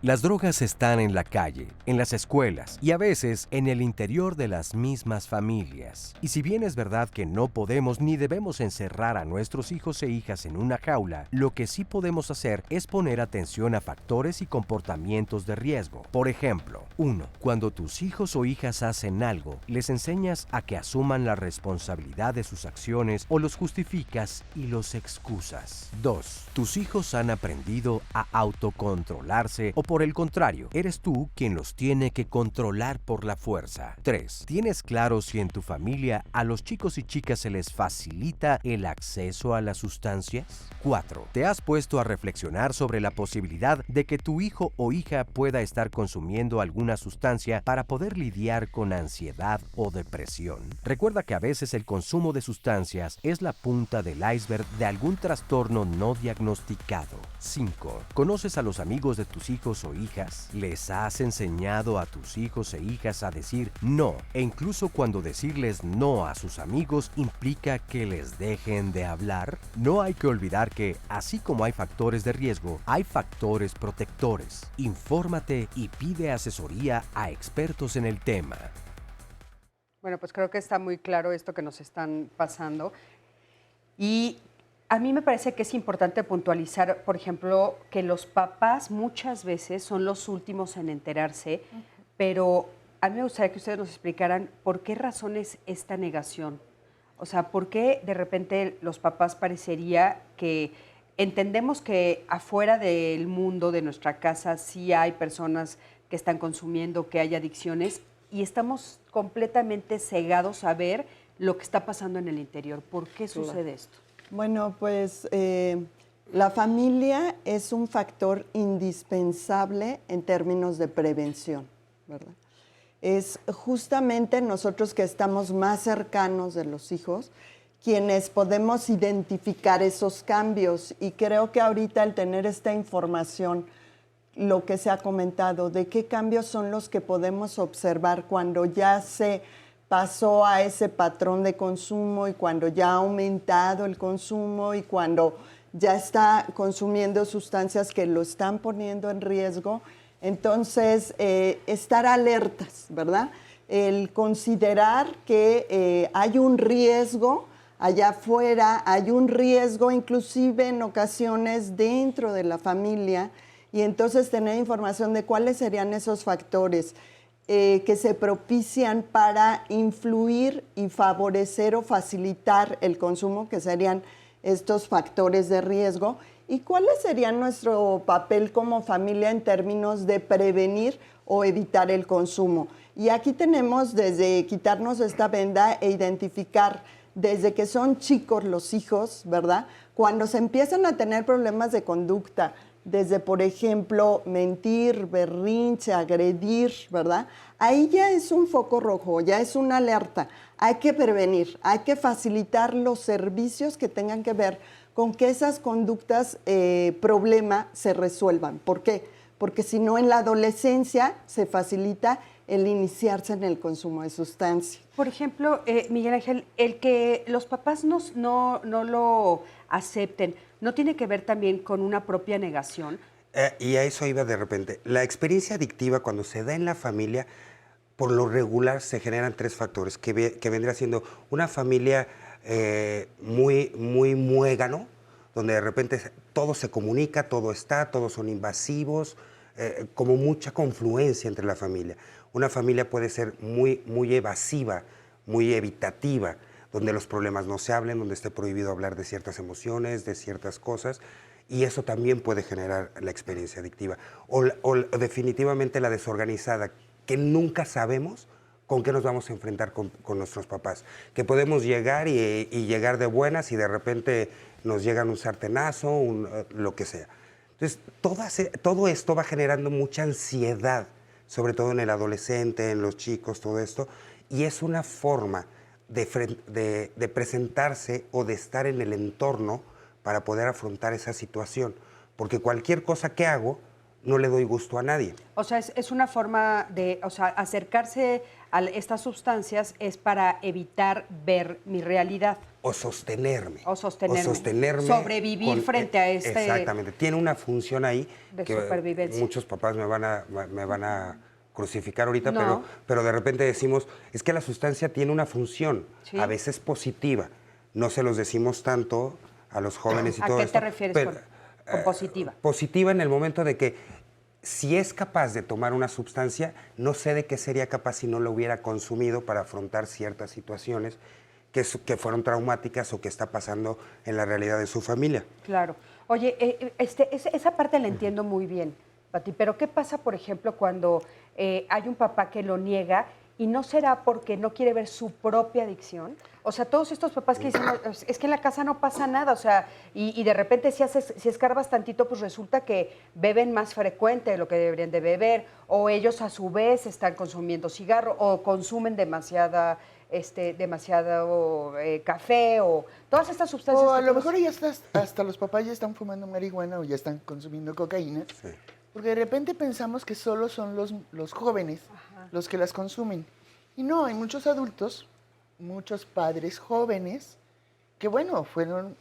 Las drogas están en la calle, en las escuelas y a veces en el interior de las mismas familias. Y si bien es verdad que no podemos ni debemos encerrar a nuestros hijos e hijas en una jaula, lo que sí podemos hacer es poner atención a factores y comportamientos de riesgo. Por ejemplo, 1. Cuando tus hijos o hijas hacen algo, les enseñas a que asuman la responsabilidad de sus acciones o los justificas y los excusas. 2. Tus hijos han aprendido a autocontrolarse o por el contrario, eres tú quien los tiene que controlar por la fuerza. 3. ¿Tienes claro si en tu familia a los chicos y chicas se les facilita el acceso a las sustancias? 4. ¿Te has puesto a reflexionar sobre la posibilidad de que tu hijo o hija pueda estar consumiendo alguna sustancia para poder lidiar con ansiedad o depresión? Recuerda que a veces el consumo de sustancias es la punta del iceberg de algún trastorno no diagnosticado. 5. ¿Conoces a los amigos de tus hijos o hijas? ¿Les has enseñado a tus hijos e hijas a decir no? E incluso cuando decirles no a sus amigos implica que les dejen de hablar. No hay que olvidar que, así como hay factores de riesgo, hay factores protectores. Infórmate y pide asesoría a expertos en el tema. Bueno, pues creo que está muy claro esto que nos están pasando. Y A mí me parece que es importante puntualizar, por ejemplo, que los papás muchas veces son los últimos en enterarse, pero a mí me gustaría que ustedes nos explicaran por qué razones esta negación. O sea, ¿por qué de repente los papás parecería que entendemos que afuera del mundo, de nuestra casa, sí hay personas que están consumiendo, que hay adicciones, y estamos completamente cegados a ver lo que está pasando en el interior? ¿Por qué sucede esto? Bueno, pues la familia es un factor indispensable en términos de prevención, ¿verdad? Es justamente nosotros que estamos más cercanos de los hijos quienes podemos identificar esos cambios, y creo que ahorita al tener esta información, lo que se ha comentado, de qué cambios son los que podemos observar cuando ya se pasó a ese patrón de consumo y cuando ya ha aumentado el consumo y cuando ya está consumiendo sustancias que lo están poniendo en riesgo. Entonces, estar alertas, ¿verdad? El considerar que hay un riesgo allá afuera, hay un riesgo inclusive en ocasiones dentro de la familia, y entonces tener información de cuáles serían esos factores que se propician para influir y favorecer o facilitar el consumo, que serían estos factores de riesgo, y cuáles serían nuestro papel como familia en términos de prevenir o evitar el consumo. Y aquí tenemos desde quitarnos esta venda e identificar desde que son chicos los hijos, ¿verdad? Cuando se empiezan a tener problemas de conducta, desde, por ejemplo, mentir, berrinche, agredir, ¿verdad? Ahí ya es un foco rojo, ya es una alerta. Hay que prevenir, hay que facilitar los servicios que tengan que ver con que esas conductas problema se resuelvan. ¿Por qué? Porque si no, en la adolescencia se facilita el iniciarse en el consumo de sustancias. Por ejemplo, Miguel Ángel, el que los papás no lo acepten, ¿no tiene que ver también con una propia negación? Y a eso iba de repente. La experiencia adictiva, cuando se da en la familia, por lo regular se generan tres factores, que vendría siendo una familia muy muégano, donde de repente todo se comunica, todo está, todos son invasivos, como mucha confluencia entre la familia. Una familia puede ser muy evasiva, muy evitativa, donde los problemas no se hablen, donde esté prohibido hablar de ciertas emociones, de ciertas cosas, y eso también puede generar la experiencia adictiva. O definitivamente la desorganizada, que nunca sabemos con qué nos vamos a enfrentar con nuestros papás. Que podemos llegar y llegar de buenas y de repente nos llegan un sartenazo, lo que sea. Entonces, todo esto va generando mucha ansiedad, sobre todo en el adolescente, en los chicos, todo esto, y es una forma de presentarse o de estar en el entorno para poder afrontar esa situación. Porque cualquier cosa que hago, no le doy gusto a nadie. O sea, es una forma de, o sea, acercarse a estas sustancias es para evitar ver mi realidad. O sostenerme. O sostenerme. Sobrevivir frente a este... Exactamente. Tiene una función ahí de que supervivencia. Muchos papás me van a crucificar ahorita, No. pero de repente decimos, es que la sustancia tiene una función, sí, a veces positiva. No se los decimos tanto a los jóvenes y todo esto. ¿A qué te refieres con positiva? Positiva en el momento de que si es capaz de tomar una sustancia, no sé de qué sería capaz si no lo hubiera consumido para afrontar ciertas situaciones que fueron traumáticas o que está pasando en la realidad de su familia. Claro. Oye, esa parte la entiendo muy bien, Pati, pero ¿qué pasa, por ejemplo, cuando hay un papá que lo niega y no será porque no quiere ver su propia adicción? O sea, todos estos papás que dicen, no, es que en la casa no pasa nada, o sea, y de repente si escarbas tantito, pues resulta que beben más frecuente de lo que deberían de beber, o ellos a su vez están consumiendo cigarro, o consumen demasiado café, o todas estas sustancias. O a lo mejor ya hasta los papás ya están fumando marihuana o ya están consumiendo cocaína, sí, porque de repente pensamos que solo son los jóvenes, ajá, los que las consumen. Y no, hay muchos adultos, muchos padres jóvenes que, bueno,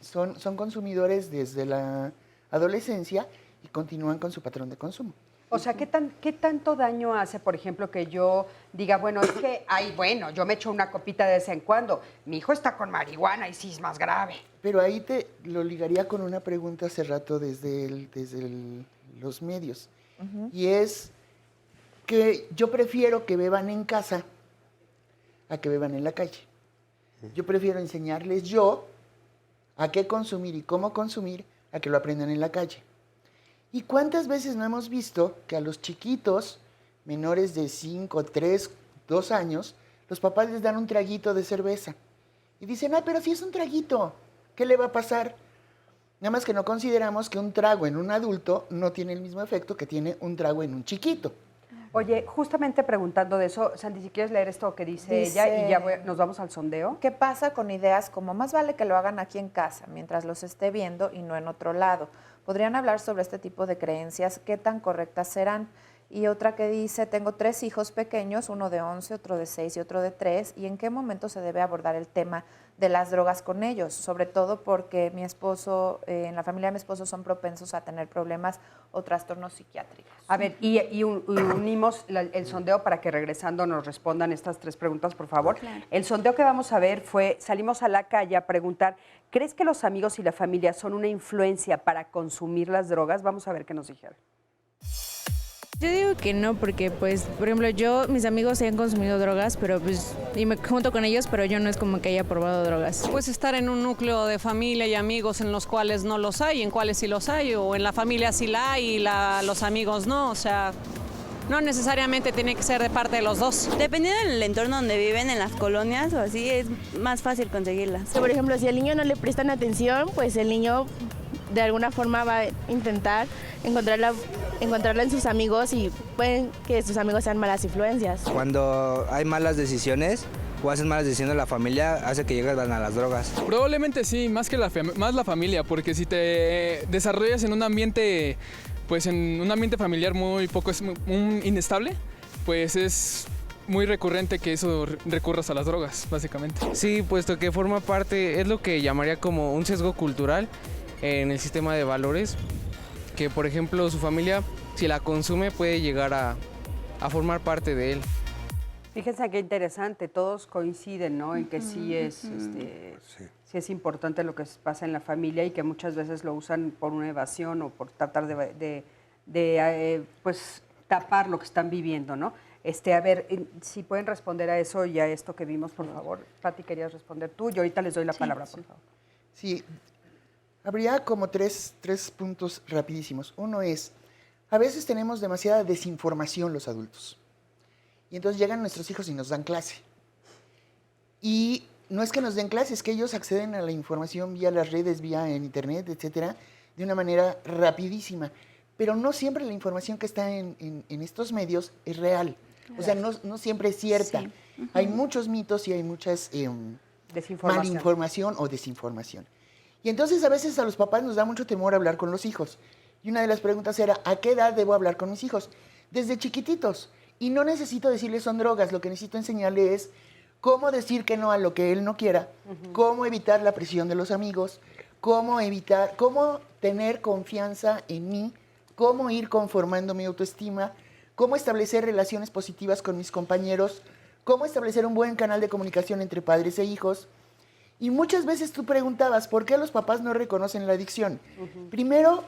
son consumidores desde la adolescencia y continúan con su patrón de consumo. O sea, ¿qué tanto daño hace, por ejemplo, que yo diga, bueno, es que, ay, bueno, yo me echo una copita de vez en cuando, mi hijo está con marihuana y sí es más grave? Pero ahí te lo ligaría con una pregunta hace rato los medios. Y es que yo prefiero que beban en casa a que beban en la calle. Yo prefiero enseñarles yo a qué consumir y cómo consumir a que lo aprendan en la calle. ¿Y cuántas veces no hemos visto que a los chiquitos menores de 5, 3, 2 años, los papás les dan un traguito de cerveza? Y dicen, pero si es un traguito, ¿qué le va a pasar? Nada más que no consideramos que un trago en un adulto no tiene el mismo efecto que tiene un trago en un chiquito. Oye, justamente preguntando de eso, Sandy, si quieres leer esto que dice ella y ya nos vamos al sondeo. ¿Qué pasa con ideas como más vale que lo hagan aquí en casa, mientras los esté viendo y no en otro lado? ¿Podrían hablar sobre este tipo de creencias? ¿Qué tan correctas serán? Y otra que dice, tengo 3 hijos pequeños, uno de 11, otro de 6 y otro de 3, ¿y en qué momento se debe abordar el tema de las drogas con ellos? Sobre todo porque mi esposo, en la familia de mi esposo son propensos a tener problemas o trastornos psiquiátricos. A ver, y unimos el sondeo para que regresando nos respondan estas 3 preguntas, por favor. Claro. El sondeo que vamos a ver fue, salimos a la calle a preguntar, ¿crees que los amigos y la familia son una influencia para consumir las drogas? Vamos a ver qué nos dijeron. Yo digo que no, porque pues, por ejemplo, mis amigos sí han consumido drogas, pero pues, y me junto con ellos, pero yo no es como que haya probado drogas. Pues estar en un núcleo de familia y amigos en los cuales no los hay, en cuales sí los hay, o en la familia sí la hay y los amigos no, o sea, no necesariamente tiene que ser de parte de los dos. Dependiendo del entorno donde viven, en las colonias o así, es más fácil conseguirlas. Por ejemplo, si al niño no le prestan atención, pues el niño de alguna forma va a intentar encontrarla en sus amigos y pueden que sus amigos sean malas influencias. Cuando hay malas decisiones o hacen malas decisiones la familia, hace que lleguen a las drogas. Probablemente sí, más la familia, porque si te desarrollas en un ambiente, pues en un ambiente familiar muy inestable, pues es muy recurrente que eso recurras a las drogas, básicamente. Sí, puesto que forma parte, es lo que llamaría como un sesgo cultural en el sistema de valores, que por ejemplo su familia, si la consume, puede llegar a formar parte de él. Fíjense qué interesante, todos coinciden, ¿no? En que sí es importante lo que pasa en la familia y que muchas veces lo usan por una evasión o por tratar de pues tapar lo que están viviendo, ¿no? A ver, si pueden responder a eso y a esto que vimos, por favor. Pati, querías responder tú y ahorita les doy la palabra, por favor. Sí, habría como tres puntos rapidísimos. Uno es, a veces tenemos demasiada desinformación los adultos. Y entonces llegan nuestros hijos y nos dan clase. Y no es que nos den clase, es que ellos acceden a la información vía las redes, vía en internet, etcétera, de una manera rapidísima. Pero no siempre la información que está en estos medios es real. O sea, no siempre es cierta. Sí. Hay muchos mitos y hay muchas malinformación o desinformación. Y entonces a veces a los papás nos da mucho temor hablar con los hijos. Y una de las preguntas era, ¿a qué edad debo hablar con mis hijos? Desde chiquititos. Y no necesito decirles son drogas, lo que necesito enseñarle es cómo decir que no a lo que él no quiera, cómo evitar la presión de los amigos, cómo tener confianza en mí, cómo ir conformando mi autoestima, cómo establecer relaciones positivas con mis compañeros, cómo establecer un buen canal de comunicación entre padres e hijos. Y muchas veces tú preguntabas, ¿por qué los papás no reconocen la adicción? Primero,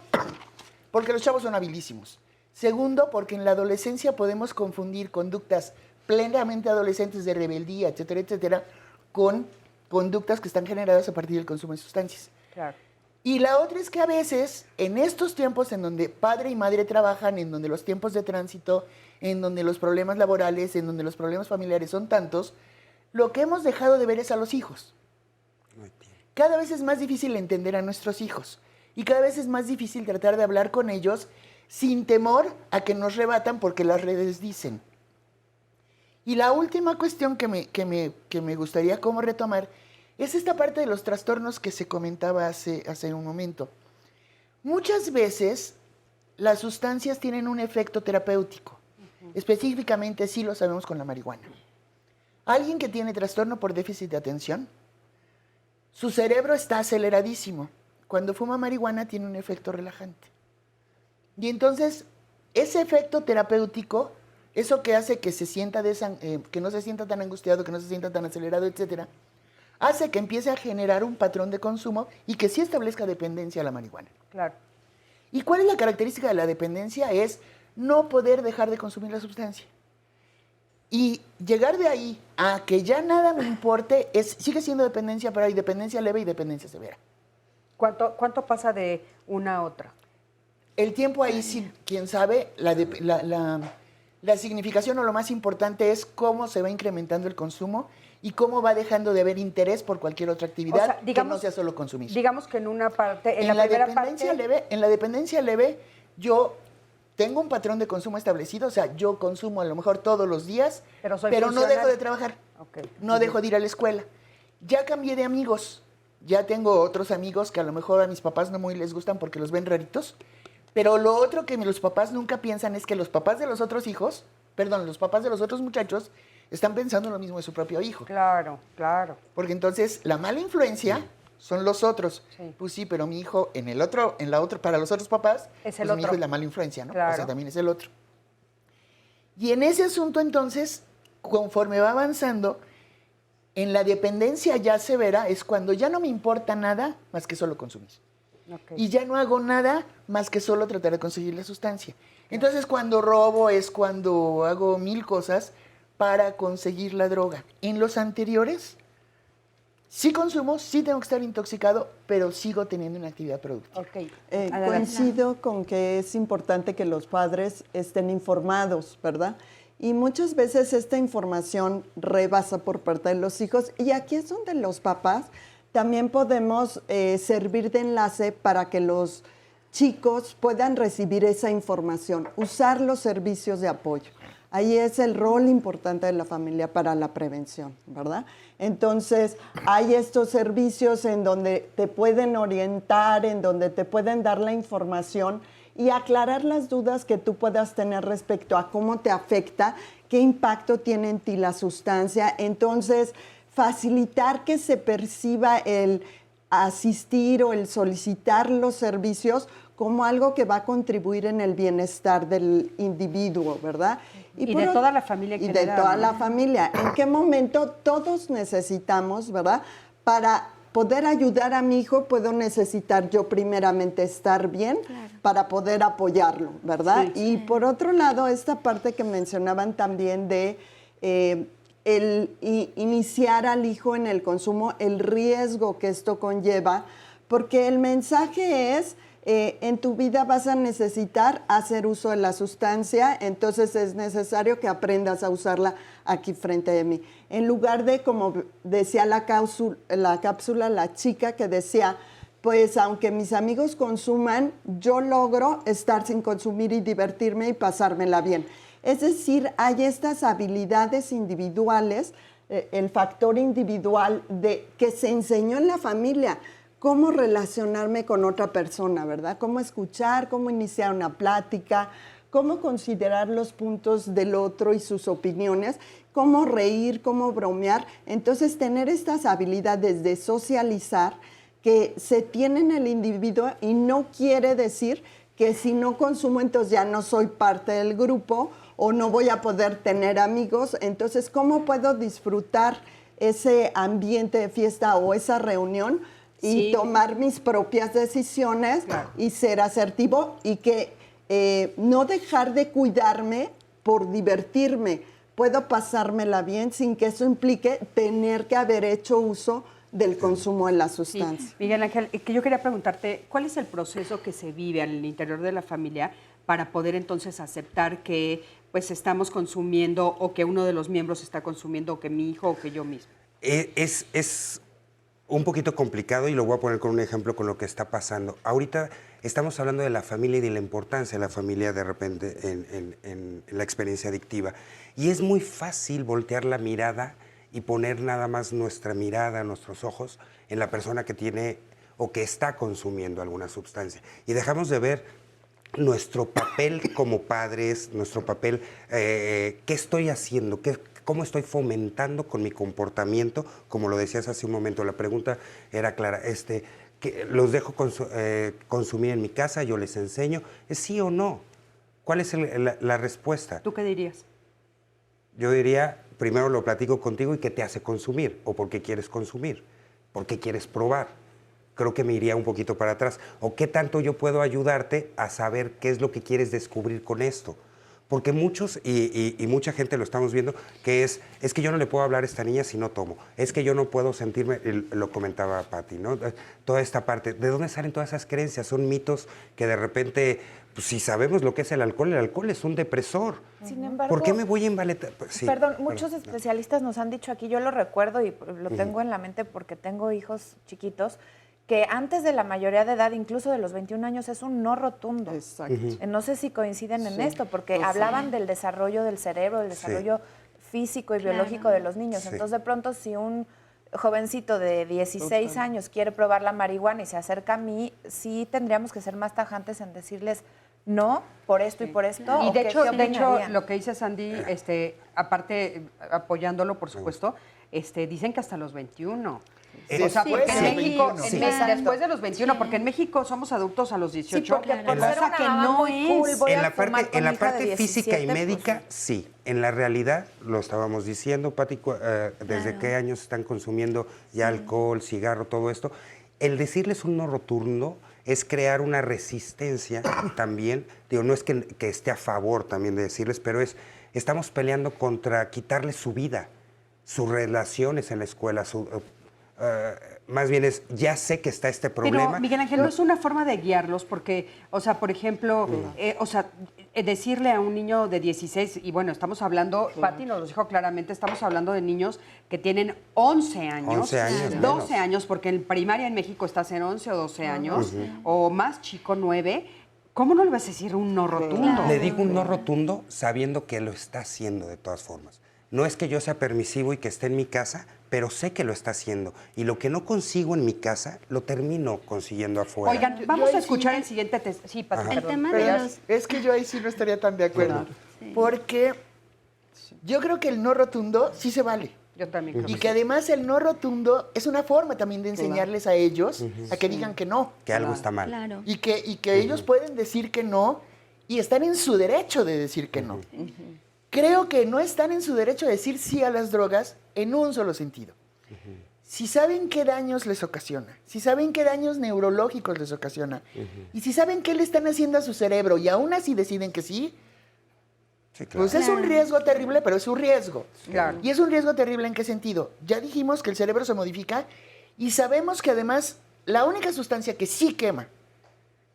porque los chavos son habilísimos. Segundo, porque en la adolescencia podemos confundir conductas plenamente adolescentes de rebeldía, etcétera, etcétera, con conductas que están generadas a partir del consumo de sustancias. Claro. Y la otra es que a veces, en estos tiempos en donde padre y madre trabajan, en donde los tiempos de tránsito, en donde los problemas laborales, en donde los problemas familiares son tantos, lo que hemos dejado de ver es a los hijos. Cada vez es más difícil entender a nuestros hijos y cada vez es más difícil tratar de hablar con ellos sin temor a que nos rebatan porque las redes dicen. Y la última cuestión que me gustaría como retomar es esta parte de los trastornos que se comentaba hace un momento. Muchas veces las sustancias tienen un efecto terapéutico. Específicamente sí lo sabemos con la marihuana. Alguien que tiene trastorno por déficit de atención, su cerebro está aceleradísimo. Cuando fuma marihuana tiene un efecto relajante. Y entonces ese efecto terapéutico, eso que hace que que no se sienta tan angustiado, que no se sienta tan acelerado, etcétera, hace que empiece a generar un patrón de consumo y que sí establezca dependencia a la marihuana. Claro. ¿Y cuál es la característica de la dependencia? Es no poder dejar de consumir la sustancia. Y llegar de ahí a que ya nada me importe, sigue siendo dependencia, pero hay dependencia leve y dependencia severa. ¿Cuánto pasa de una a otra? El tiempo ahí, sí, quién sabe, la significación o lo más importante es cómo se va incrementando el consumo y cómo va dejando de haber interés por cualquier otra actividad, o sea, digamos, que no sea solo consumir. Digamos que en una parte, en la primera parte... En la dependencia leve, yo tengo un patrón de consumo establecido, o sea, yo consumo a lo mejor todos los días, pero no dejo de trabajar, no dejo de ir a la escuela. Ya cambié de amigos, ya tengo otros amigos que a lo mejor a mis papás no muy les gustan porque los ven raritos, pero lo otro que los papás nunca piensan es que los papás de los otros hijos, los papás de los otros muchachos, están pensando lo mismo de su propio hijo. Claro, claro. Porque entonces la mala influencia son los otros. Sí. Pues sí, pero mi hijo para los otros papás, es mi hijo es la mala influencia, ¿no? Claro. O sea, también es el otro. Y en ese asunto entonces, conforme va avanzando, en la dependencia ya severa es cuando ya no me importa nada más que solo consumir. Okay. Y ya no hago nada más que solo tratar de conseguir la sustancia. Entonces cuando robo es cuando hago 1000 cosas para conseguir la droga. En los anteriores, sí consumo, sí tengo que estar intoxicado, pero sigo teniendo una actividad productiva. Okay. Coincido con que es importante que los padres estén informados, ¿verdad? Y muchas veces esta información rebasa por parte de los hijos, y aquí es donde los papás también podemos servir de enlace para que los chicos puedan recibir esa información, usar los servicios de apoyo. Ahí es el rol importante de la familia para la prevención, ¿verdad? Entonces, hay estos servicios en donde te pueden orientar, en donde te pueden dar la información y aclarar las dudas que tú puedas tener respecto a cómo te afecta, qué impacto tiene en ti la sustancia. Entonces, facilitar que se perciba el asistir o el solicitar los servicios como algo que va a contribuir en el bienestar del individuo, ¿verdad? Y de toda la familia en general. Y de toda la familia. ¿En qué momento todos necesitamos, verdad? Para poder ayudar a mi hijo, puedo necesitar yo primeramente estar bien, claro, para poder apoyarlo, ¿verdad? Sí. Y por otro lado, esta parte que mencionaban también de iniciar al hijo en el consumo, el riesgo que esto conlleva, porque el mensaje es, en tu vida vas a necesitar hacer uso de la sustancia, entonces es necesario que aprendas a usarla aquí frente de mí. En lugar de, como decía la cápsula, la chica que decía, pues aunque mis amigos consuman, yo logro estar sin consumir y divertirme y pasármela bien. Es decir, hay estas habilidades individuales, el factor individual que se enseñó en la familia, cómo relacionarme con otra persona, ¿verdad? Cómo escuchar, cómo iniciar una plática, cómo considerar los puntos del otro y sus opiniones, cómo reír, cómo bromear. Entonces, tener estas habilidades de socializar que se tienen en el individuo y no quiere decir que si no consumo, entonces ya no soy parte del grupo o no voy a poder tener amigos. Entonces, ¿cómo puedo disfrutar ese ambiente de fiesta o esa reunión y tomar mis propias decisiones, claro, y ser asertivo y que no dejar de cuidarme por divertirme? Puedo pasármela bien sin que eso implique tener que haber hecho uso del consumo de la sustancia. Sí. Miguel Ángel, que yo quería preguntarte, ¿cuál es el proceso que se vive al interior de la familia para poder entonces aceptar que pues estamos consumiendo o que uno de los miembros está consumiendo o que mi hijo o que yo mismo? Es un poquito complicado y lo voy a poner con un ejemplo con lo que está pasando. Ahorita estamos hablando de la familia y de la importancia de la familia de repente en la experiencia adictiva. Y es muy fácil voltear la mirada y poner nada más nuestra mirada, nuestros ojos, en la persona que tiene o que está consumiendo alguna sustancia. Y dejamos de ver nuestro papel como padres, nuestro papel, qué estoy haciendo, cómo estoy fomentando con mi comportamiento, como lo decías hace un momento. La pregunta era clara, que los dejo consumir en mi casa, yo les enseño, ¿es sí o no? ¿Cuál es la respuesta? ¿Tú qué dirías? Yo diría, primero lo platico contigo y qué te hace consumir, o por qué quieres consumir, por qué quieres probar. Creo que me iría un poquito para atrás. O qué tanto yo puedo ayudarte a saber qué es lo que quieres descubrir con esto. Porque muchos, y mucha gente lo estamos viendo, que es que yo no le puedo hablar a esta niña si no tomo. Es que yo no puedo sentirme, lo comentaba Pati, ¿no? Toda esta parte. ¿De dónde salen todas esas creencias? Son mitos que de repente, pues, si sabemos lo que es el alcohol es un depresor. Sin embargo, ¿Por qué me voy a embaletar? Sí, perdón, muchos especialistas nos han dicho aquí, yo lo recuerdo y lo tengo en la mente porque tengo hijos chiquitos, que antes de la mayoría de edad, incluso de los 21 años, es un no rotundo. Exacto. No sé si coinciden en Sí. esto, porque hablaban del desarrollo del cerebro, del desarrollo físico y biológico de los niños. Sí. Entonces, de pronto, si un jovencito de 16 años quiere probar la marihuana y se acerca a mí, sí tendríamos que ser más tajantes en decirles no por esto y por esto. Y ¿o de qué hecho, opinarían? lo que dice Sandy, aparte, apoyándolo, por supuesto, dicen que hasta los 21. O sea, porque en México, después de los 21, porque en México somos adultos a los 18. Sí, porque por ser cosa una que mamá no muy cool, es. voy En a la fumar parte, con en la mi hija de parte física y 17, médica, sí. En la realidad, lo estábamos diciendo, Pati, desde Claro. qué años están consumiendo ya alcohol, cigarro, todo esto. El decirles un no rotundo es crear una resistencia también. Digo, no es que esté a favor también de decirles, pero estamos peleando contra quitarles su vida, sus relaciones en la escuela, más bien ya sé que está este problema. Pero, Miguel Ángel, no es una forma de guiarlos porque, o sea, por ejemplo, decirle a un niño de 16, y bueno, estamos hablando, Pati nos lo dijo claramente, estamos hablando de niños que tienen 11 años, 11 años 12 menos. años, porque en primaria en México estás en 11 o 12 años, o más chico, 9. ¿Cómo no le vas a decir un no rotundo? Le digo un no rotundo sabiendo que lo está haciendo de todas formas. No es que yo sea permisivo y que esté en mi casa, pero sé que lo está haciendo. Y lo que no consigo en mi casa, lo termino consiguiendo afuera. Oigan, vamos a escuchar el siguiente test. Sí, Pati, Ajá. El perdón. tema Pero de los... es que yo ahí sí no estaría tan de acuerdo. Sí. Porque yo creo que el no rotundo sí se vale. Yo también creo Y que además el no rotundo es una forma también de enseñarles a ellos a que Sí. digan que no. Que algo está mal. Claro. Y que ellos pueden decir que no y están en su derecho de decir que no. Creo que no están en su derecho de decir sí a las drogas en un solo sentido. Si saben qué daños les ocasiona, si saben qué daños neurológicos les ocasiona, y si saben qué le están haciendo a su cerebro y aún así deciden que sí, Sí, claro. pues es un riesgo terrible, pero es un riesgo. Claro. ¿Y es un riesgo terrible en qué sentido? Ya dijimos que el cerebro se modifica y sabemos que además la única sustancia que sí quema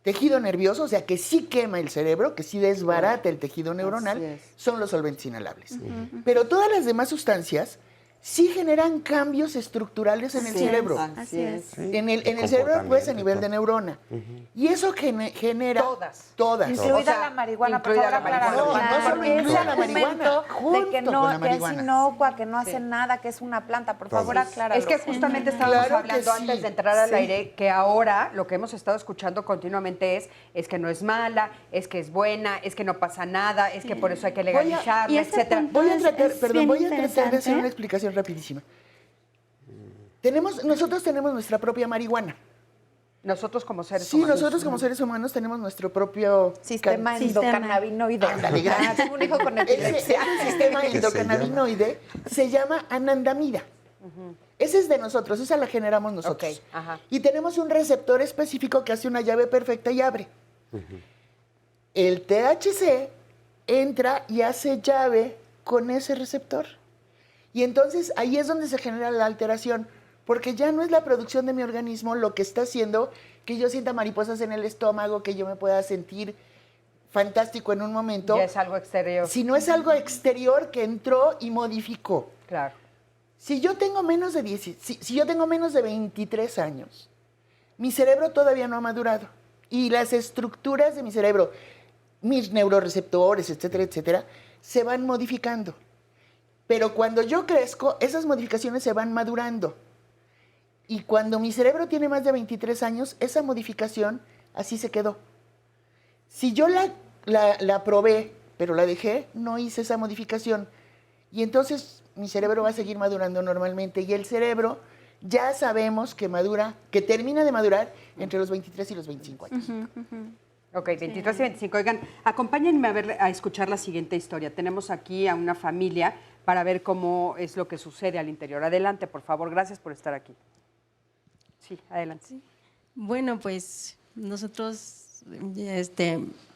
tejido nervioso, o sea, que sí quema el cerebro, que sí desbarata el tejido neuronal, Así es. son los solventes inhalables. Pero todas las demás sustancias sí generan cambios estructurales en el cerebro. Así es. Sí. En el cerebro, pues, a nivel de neurona. Y eso genera... Todas. Incluida O sea, la marihuana, por incluida favor, la marihuana. acláralo. No, no solo Porque incluye ese la marihuana, argumento de que junto no, con la que es marihuana. inocua, que no hace nada, que es una planta, por favor, Todos. acláralo. Es que justamente estábamos Claro que hablando sí, antes de entrar al sí. aire que ahora lo que hemos estado escuchando continuamente es que no es mala, es que es buena, es que no pasa nada, es que por eso hay que legalizarla, y ese etcétera. punto Voy a es tratar, bien voy a tratar de hacer interesante. una explicación rapidísima. Nosotros tenemos nuestra propia marihuana. Nosotros como seres Sí, humanos. nosotros como seres humanos tenemos nuestro propio Sistema endocannabinoide. Ándale, gracias. Tengo un hijo con Ese epilepsia. sistema ¿Qué se endocannabinoide se llama anandamida. Ese es de nosotros, esa la generamos nosotros. Ok, ajá. Y tenemos un receptor específico que hace una llave perfecta y abre. El THC entra y hace llave con ese receptor. Y entonces ahí es donde se genera la alteración, porque ya no es la producción de mi organismo lo que está haciendo que yo sienta mariposas en el estómago, que yo me pueda sentir fantástico en un momento, Ya es algo exterior. sino es algo exterior que entró y modificó. Claro. Si yo tengo menos de 10, si yo tengo menos de 23 años, mi cerebro todavía no ha madurado y las estructuras de mi cerebro, mis neuroreceptores, etcétera, etcétera, se van modificando. Pero cuando yo crezco, esas modificaciones se van madurando. Y cuando mi cerebro tiene más de 23 años, esa modificación así se quedó. Si yo la probé, pero la dejé, no hice esa modificación. Y entonces mi cerebro va a seguir madurando normalmente. Y el cerebro ya sabemos que madura, que termina de madurar entre los 23 y los 25 años. Ok, 23 y 25. Oigan, acompáñenme a escuchar la siguiente historia. Tenemos aquí a una familia para ver cómo es lo que sucede al interior. Adelante, por favor. Gracias por estar aquí. Sí, adelante. Sí. Bueno, pues nosotros,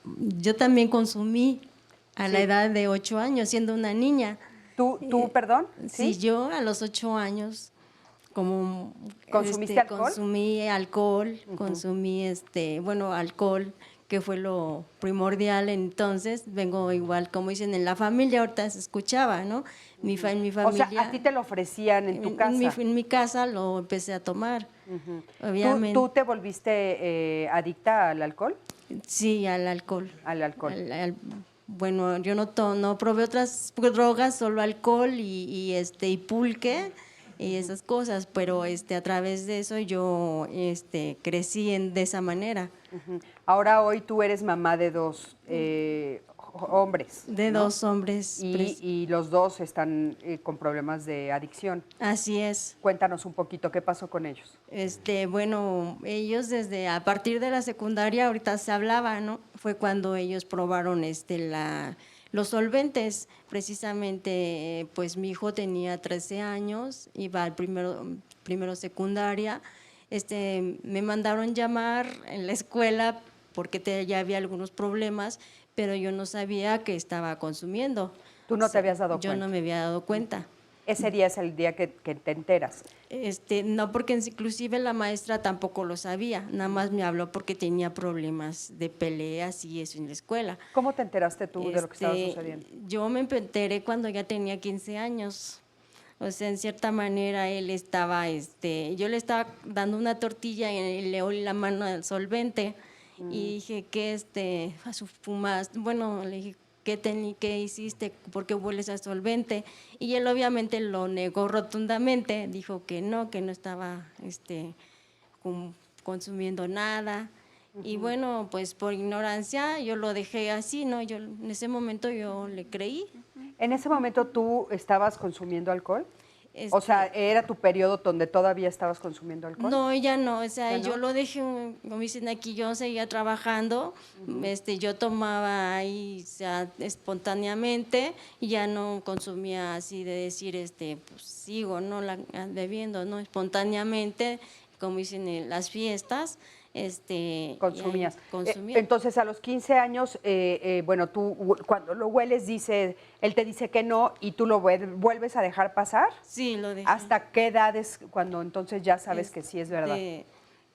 yo también consumí a la edad de 8 años, siendo una niña. ¿Tú, perdón? Sí, yo a los 8 años, como... ¿Consumiste alcohol? Consumí alcohol, consumí, alcohol, que fue lo primordial. Entonces, vengo igual, como dicen, en la familia, ahorita se escuchaba, ¿no? En mi familia... O sea, ¿a ti te lo ofrecían en tu casa? En mi casa lo empecé a tomar, obviamente. ¿Tú te volviste adicta al alcohol? Sí, al alcohol. Al alcohol. Bueno, yo no probé otras drogas, solo alcohol y pulque y esas cosas, pero a través de eso yo crecí de esa manera. Ahora hoy tú eres mamá de 2 hombres. De, ¿no? 2 hombres. Y los 2 están con problemas de adicción. Así es. Cuéntanos un poquito, ¿qué pasó con ellos? Bueno, ellos a partir de la secundaria, ahorita se hablaba, ¿no? Fue cuando ellos probaron los solventes. Precisamente, pues mi hijo tenía 13 años, iba al primero secundaria. Me mandaron llamar en la escuela porque ya había algunos problemas, pero yo no sabía que estaba consumiendo. ¿Tú no te habías dado cuenta? Yo no me había dado cuenta. ¿Ese día es el día que te enteras? No, porque inclusive la maestra tampoco lo sabía, nada más me habló porque tenía problemas de peleas y eso en la escuela. ¿Cómo te enteraste tú de lo que estaba sucediendo? Yo me enteré cuando ya tenía 15 años. O sea, en cierta manera él estaba, yo le estaba dando una tortilla y le olí la mano al solvente y dije que a su fumas, bueno, le dije, ¿qué hiciste? ¿Por qué hueles a solvente? Y él obviamente lo negó rotundamente, dijo que no estaba consumiendo nada. Y bueno, pues por ignorancia yo lo dejé así, ¿no? En ese momento yo le creí. ¿En ese momento tú estabas consumiendo alcohol? O sea, ¿era tu periodo donde todavía estabas consumiendo alcohol? No, ya no, o sea, ¿Ya no? yo lo dejé, como dicen aquí, yo seguía trabajando, yo tomaba ahí, o sea, espontáneamente, y ya no consumía así de decir, pues sigo, ¿no? Bebiendo, ¿no? Espontáneamente, como dicen en las fiestas, consumías. Consumía. Entonces, a los 15 años, bueno, tú cuando lo hueles, él te dice que no y tú lo vuelves a dejar pasar. Sí, lo dejé. ¿Hasta qué edad es cuando entonces ya sabes que sí es verdad?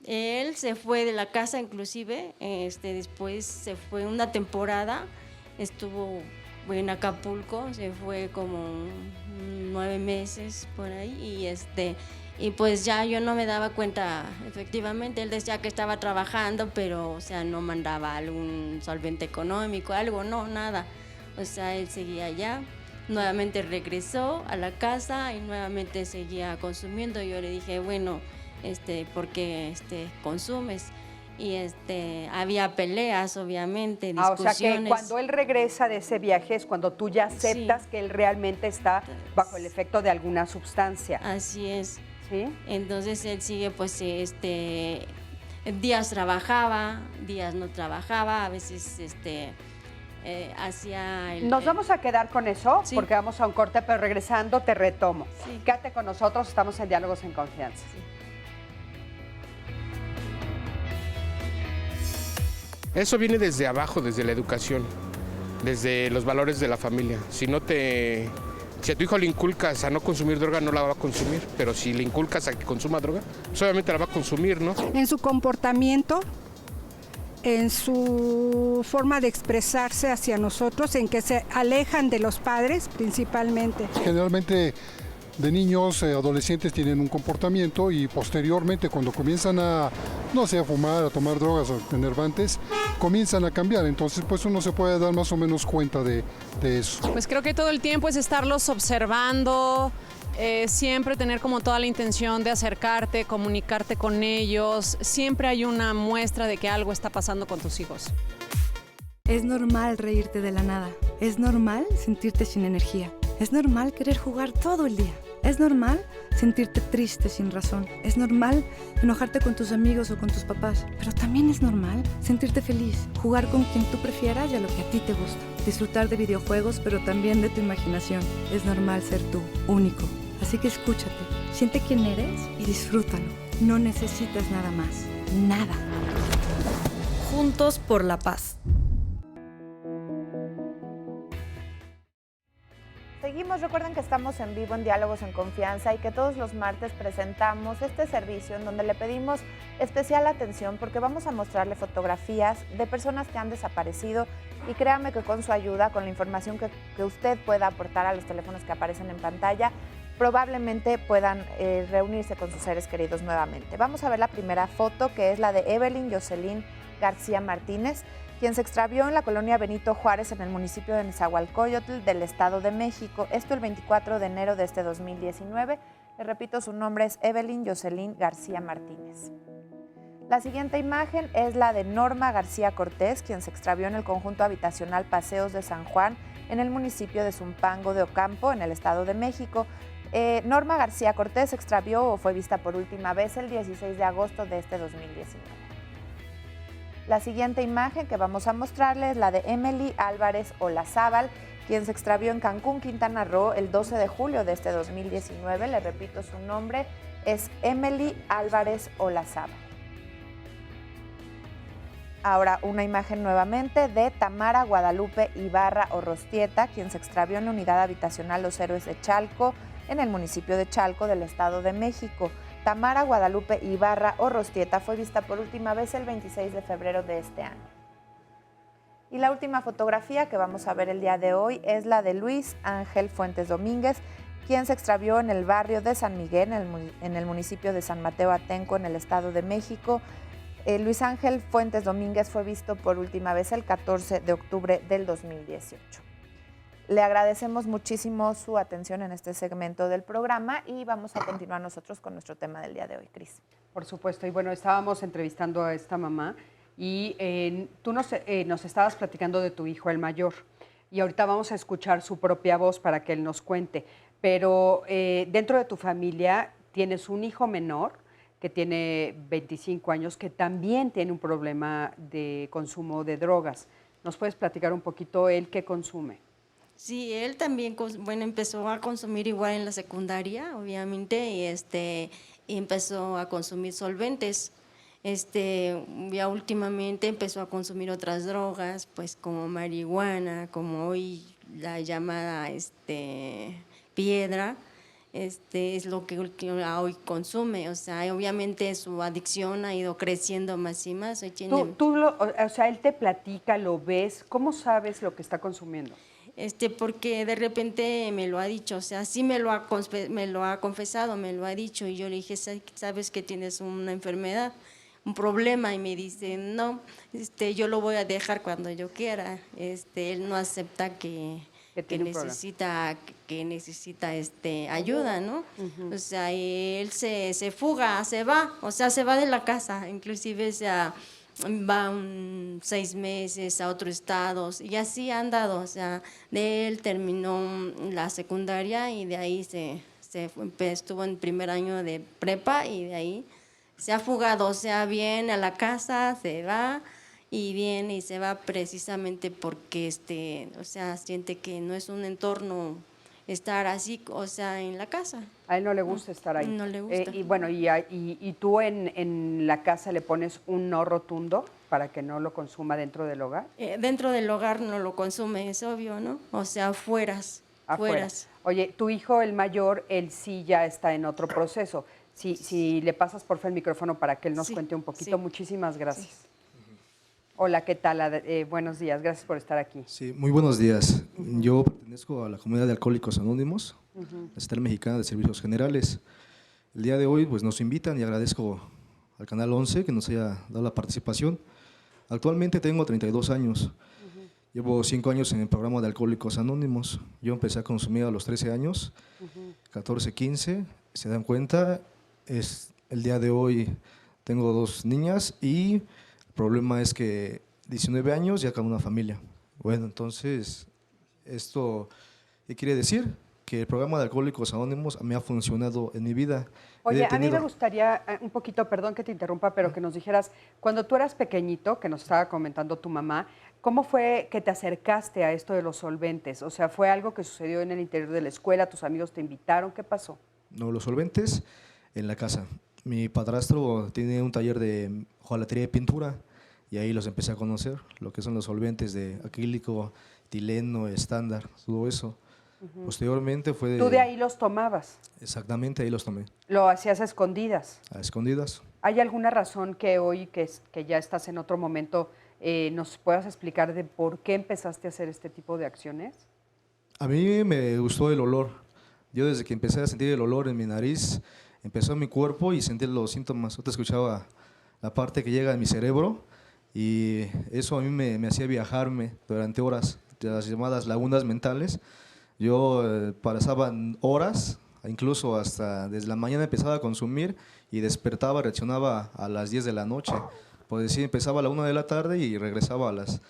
Él se fue de la casa inclusive, después se fue una temporada, estuvo en Acapulco, se fue como 9 meses por ahí y pues ya yo no me daba cuenta, efectivamente, él decía que estaba trabajando, pero, o sea, no mandaba algún solvente económico, algo, no, nada. O sea, él seguía allá, nuevamente regresó a la casa y nuevamente seguía consumiendo. Yo le dije, bueno, ¿por qué consumes? Y había peleas, obviamente, discusiones. O sea que cuando él regresa de ese viaje es cuando tú ya aceptas que él realmente está bajo el efecto de alguna sustancia. Así es. ¿Sí? Entonces él sigue, pues, días trabajaba, días no trabajaba, a veces hacía... Nos vamos a quedar con eso, sí, porque vamos a un corte, pero regresando te retomo. Sí. Quédate con nosotros, estamos en Diálogos en Confianza. Sí. Eso viene desde abajo, desde la educación, desde los valores de la familia. Si a tu hijo le inculcas a no consumir droga, no la va a consumir, pero si le inculcas a que consuma droga, pues obviamente la va a consumir, ¿no? En su comportamiento, en su forma de expresarse hacia nosotros, en que se alejan de los padres principalmente. Generalmente de niños, adolescentes tienen un comportamiento y posteriormente cuando comienzan a fumar, a tomar drogas o enervantes, comienzan a cambiar. Entonces pues uno se puede dar más o menos cuenta de eso. Pues creo que todo el tiempo es estarlos observando, siempre tener como toda la intención de acercarte, comunicarte con ellos. Siempre hay una muestra de que algo está pasando con tus hijos. Es normal reírte de la nada. Es normal sentirte sin energía. Es normal querer jugar todo el día. Es normal sentirte triste sin razón. Es normal enojarte con tus amigos o con tus papás. Pero también es normal sentirte feliz, jugar con quien tú prefieras y a lo que a ti te gusta. Disfrutar de videojuegos, pero también de tu imaginación. Es normal ser tú, único. Así que escúchate, siente quién eres y disfrútalo. No necesitas nada más. Nada. Juntos por la paz. Seguimos, recuerden que estamos en vivo en Diálogos en Confianza y que todos los martes presentamos este servicio en donde le pedimos especial atención porque vamos a mostrarle fotografías de personas que han desaparecido y créame que con su ayuda, con la información que usted pueda aportar a los teléfonos que aparecen en pantalla, probablemente puedan reunirse con sus seres queridos nuevamente. Vamos a ver la primera foto, que es la de Evelyn Jocelyn García Martínez, quien se extravió en la colonia Benito Juárez en el municipio de Nezahualcóyotl del Estado de México. Esto el 24 de enero de este 2019. Le repito, su nombre es Evelyn Jocelyn García Martínez. La siguiente imagen es la de Norma García Cortés, quien se extravió en el conjunto habitacional Paseos de San Juan en el municipio de Zumpango de Ocampo, en el Estado de México. Norma García Cortés se extravió o fue vista por última vez el 16 de agosto de este 2019. La siguiente imagen que vamos a mostrarles es la de Emily Álvarez Olazábal, quien se extravió en Cancún, Quintana Roo, el 12 de julio de este 2019. Le repito, su nombre es Emily Álvarez Olazábal. Ahora una imagen nuevamente de Tamara Guadalupe Ibarra Orrostieta, quien se extravió en la unidad habitacional Los Héroes de Chalco, en el municipio de Chalco del Estado de México. Tamara Guadalupe Ibarra Orrostieta fue vista por última vez el 26 de febrero de este año. Y la última fotografía que vamos a ver el día de hoy es la de Luis Ángel Fuentes Domínguez, quien se extravió en el barrio de San Miguel, en el municipio de San Mateo Atenco, en el Estado de México. Luis Ángel Fuentes Domínguez fue visto por última vez el 14 de octubre del 2018. Le agradecemos muchísimo su atención en este segmento del programa y vamos a continuar nosotros con nuestro tema del día de hoy, Cris. Por supuesto, y bueno, estábamos entrevistando a esta mamá y tú nos estabas platicando de tu hijo, el mayor, y ahorita vamos a escuchar su propia voz para que él nos cuente, pero dentro de tu familia tienes un hijo menor que tiene 25 años, que también tiene un problema de consumo de drogas. ¿Nos puedes platicar un poquito él qué consume? Sí, él también, bueno, empezó a consumir igual en la secundaria, obviamente, y empezó a consumir solventes. Ya últimamente empezó a consumir otras drogas, pues como marihuana, como hoy la llamada piedra, es lo que hoy consume. O sea, obviamente su adicción ha ido creciendo más y más. Hoy tiene... o sea, él te platica, lo ves, ¿cómo sabes lo que está consumiendo? Porque de repente me lo ha dicho, o sea, sí me lo ha confesado, me lo ha dicho, y yo le dije, ¿sabes que tienes una enfermedad, un problema? Y me dice, no, yo lo voy a dejar cuando yo quiera. Él no acepta que necesita ayuda, ¿no? O sea, él se fuga, se va, o sea, se va de la casa, inclusive, o sea, va 6 meses a otros estados y así ha andado. O sea, de él terminó la secundaria y de ahí estuvo en primer año de prepa y de ahí se ha fugado. O sea, viene a la casa, se va y viene y se va precisamente porque o sea, siente que no es un entorno estar así, o sea, en la casa. A él no le gusta estar ahí. No le gusta. Y bueno, y tú en la casa le pones un no rotundo para que no lo consuma dentro del hogar. Dentro del hogar no lo consume, es obvio, ¿no? O sea, afuera. Oye, tu hijo, el mayor, él sí ya está en otro proceso. Si le pasas por favor el micrófono para que él nos cuente un poquito. Muchísimas gracias. Sí. Hola, ¿qué tal? Buenos días, gracias por estar aquí. Sí, muy buenos días. Yo pertenezco a la comunidad de Alcohólicos Anónimos, la Central Mexicana de Servicios Generales. El día de hoy pues, nos invitan y agradezco al Canal 11 que nos haya dado la participación. Actualmente tengo 32 años. Llevo 5 años en el programa de Alcohólicos Anónimos. Yo empecé a consumir a los 13 años, 14, 15. Se dan cuenta, el día de hoy tengo 2 niñas y el problema es que 19 años ya con una familia. Bueno, entonces, ¿esto qué quiere decir? que el programa de Alcohólicos Anónimos me ha funcionado en mi vida. Oye, a mí me gustaría un poquito, perdón que te interrumpa, pero que nos dijeras, cuando tú eras pequeñito, que nos estaba comentando tu mamá, ¿cómo fue que te acercaste a esto de los solventes? O sea, ¿fue algo que sucedió en el interior de la escuela? ¿Tus amigos te invitaron? ¿Qué pasó? No, los solventes en la casa. Mi padrastro tiene un taller de hojalatería y pintura y ahí los empecé a conocer, lo que son los solventes de acrílico, etileno, estándar, todo eso. Posteriormente fue... ¿Tú de ahí los tomabas? Exactamente, ahí los tomé. ¿Lo hacías a escondidas? A escondidas. ¿Hay alguna razón que hoy, que ya estás en otro momento, nos puedas explicar de por qué empezaste a hacer este tipo de acciones? A mí me gustó el olor. Yo desde que empecé a sentir el olor en mi nariz, empezó en mi cuerpo y sentí los síntomas. Yo te escuchaba la parte que llega a mi cerebro y eso a mí me hacía viajarme durante horas, las llamadas lagunas mentales. Yo pasaba horas, incluso hasta desde la mañana empezaba a consumir y despertaba, reaccionaba a las 10 de la noche. Por decir, empezaba a la 1 de la tarde y regresaba a las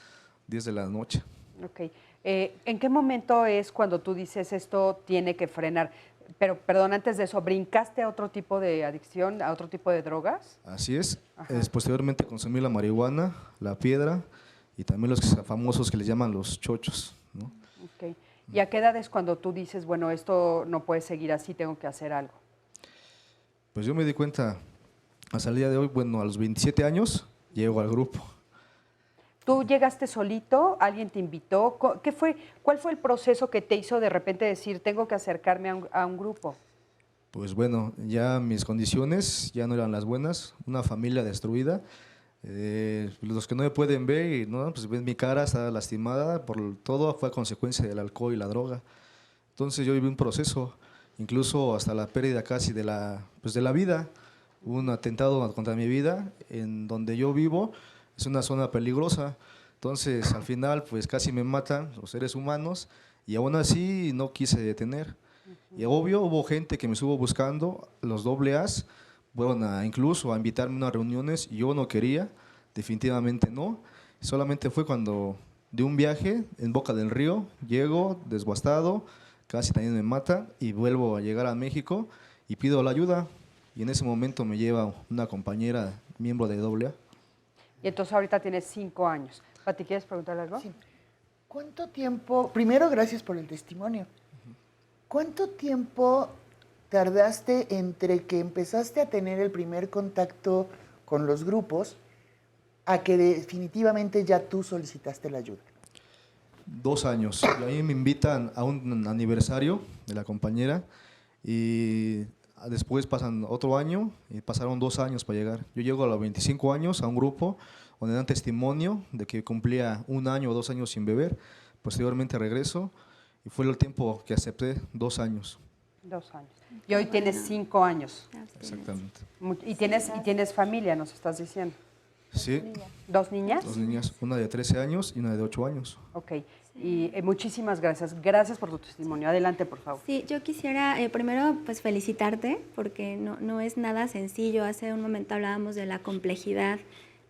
10 de la noche. Ok. ¿En qué momento es cuando tú dices esto tiene que frenar? Pero, perdón, antes de eso, ¿brincaste a otro tipo de adicción, a otro tipo de drogas? Así es. Posteriormente consumí la marihuana, la piedra y también los famosos que les llaman los chochos, ¿no? Okay. ¿Y a qué edad es cuando tú dices, bueno, esto no puede seguir así, tengo que hacer algo? Pues yo me di cuenta hasta el día de hoy, bueno, a los 27 años llego al grupo. ¿Tú llegaste solito? ¿Alguien te invitó? ¿Cuál fue el proceso que te hizo de repente decir, tengo que acercarme a un grupo? Pues bueno, ya mis condiciones ya no eran las buenas, una familia destruida. Los que no me pueden ver, ¿no? Pues ven mi cara, está lastimada, por todo fue a consecuencia del alcohol y la droga. Entonces yo viví un proceso, incluso hasta la pérdida casi de la vida. Hubo un atentado contra mi vida, en donde yo vivo, es una zona peligrosa. Entonces al final pues casi me matan los seres humanos y aún así no quise detener. Y obvio hubo gente que me estuvo buscando, los AA's, fueron incluso a invitarme a unas reuniones y yo no quería, definitivamente no. Solamente fue cuando de un viaje en Boca del Río, llego desguastado, casi también me mata y vuelvo a llegar a México y pido la ayuda. Y en ese momento me lleva una compañera, miembro de AA. Y entonces ahorita tienes 5 años. Pati, ¿quieres preguntarle algo? Sí. ¿Cuánto tiempo, primero gracias por el testimonio, cuánto tiempo tardaste entre que empezaste a tener el primer contacto con los grupos a que definitivamente ya tú solicitaste la ayuda? 2 años. Y ahí me invitan a un aniversario de la compañera y después pasan otro año y pasaron 2 años para llegar. Yo llego a los 25 años a un grupo donde dan testimonio de que cumplía 1 año o 2 años sin beber. Posteriormente regreso y fue el tiempo que acepté, 2 años. 2 años. Y hoy tienes 5 años. Exactamente. Y tienes familia, nos estás diciendo. Sí. ¿2 niñas? 2 niñas, una de 13 años y una de 8 años. Ok. Y muchísimas gracias. Gracias por tu testimonio. Adelante, por favor. Sí, yo quisiera primero pues felicitarte porque no es nada sencillo. Hace un momento hablábamos de la complejidad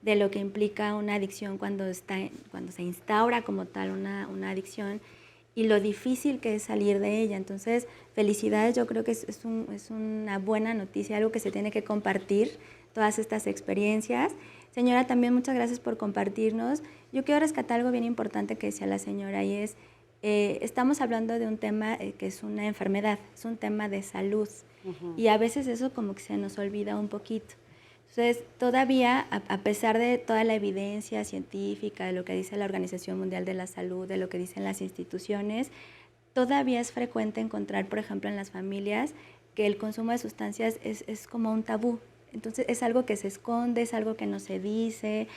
de lo que implica una adicción cuando se instaura como tal una adicción y lo difícil que es salir de ella. Entonces, felicidades, yo creo que es una buena noticia, algo que se tiene que compartir, todas estas experiencias. Señora, también muchas gracias por compartirnos. Yo quiero rescatar algo bien importante que decía la señora y es, estamos hablando de un tema que es una enfermedad, es un tema de salud y a veces eso como que se nos olvida un poquito. Entonces, todavía, a pesar de toda la evidencia científica, de lo que dice la Organización Mundial de la Salud, de lo que dicen las instituciones, todavía es frecuente encontrar, por ejemplo, en las familias, que el consumo de sustancias es como un tabú. Entonces, es algo que se esconde, es algo que no se dice.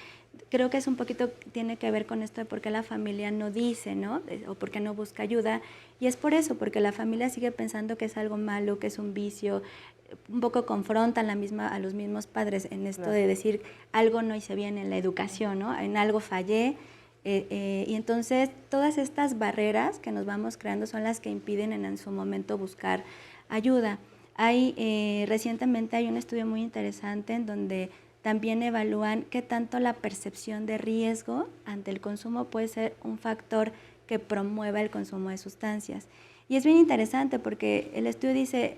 Creo que es un poquito, tiene que ver con esto de por qué la familia no dice, ¿no? O por qué no busca ayuda. Y es por eso, porque la familia sigue pensando que es algo malo, que es un vicio. Un poco confrontan a los mismos padres en esto de decir algo no hice bien en la educación, ¿no? En algo fallé. Y entonces todas estas barreras que nos vamos creando son las que impiden en su momento buscar ayuda. Recientemente hay un estudio muy interesante en donde también evalúan qué tanto la percepción de riesgo ante el consumo puede ser un factor que promueva el consumo de sustancias. Y es bien interesante porque el estudio dice,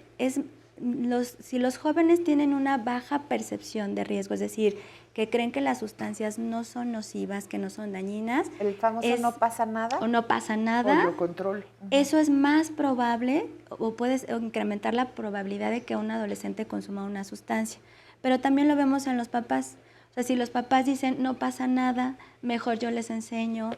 si los jóvenes tienen una baja percepción de riesgo, es decir, que creen que las sustancias no son nocivas, que no son dañinas. El famoso no pasa nada. O no pasa nada. O yo control. Eso es más probable o puedes incrementar la probabilidad de que un adolescente consuma una sustancia. Pero también lo vemos en los papás. O sea, si los papás dicen no pasa nada, mejor yo les enseño.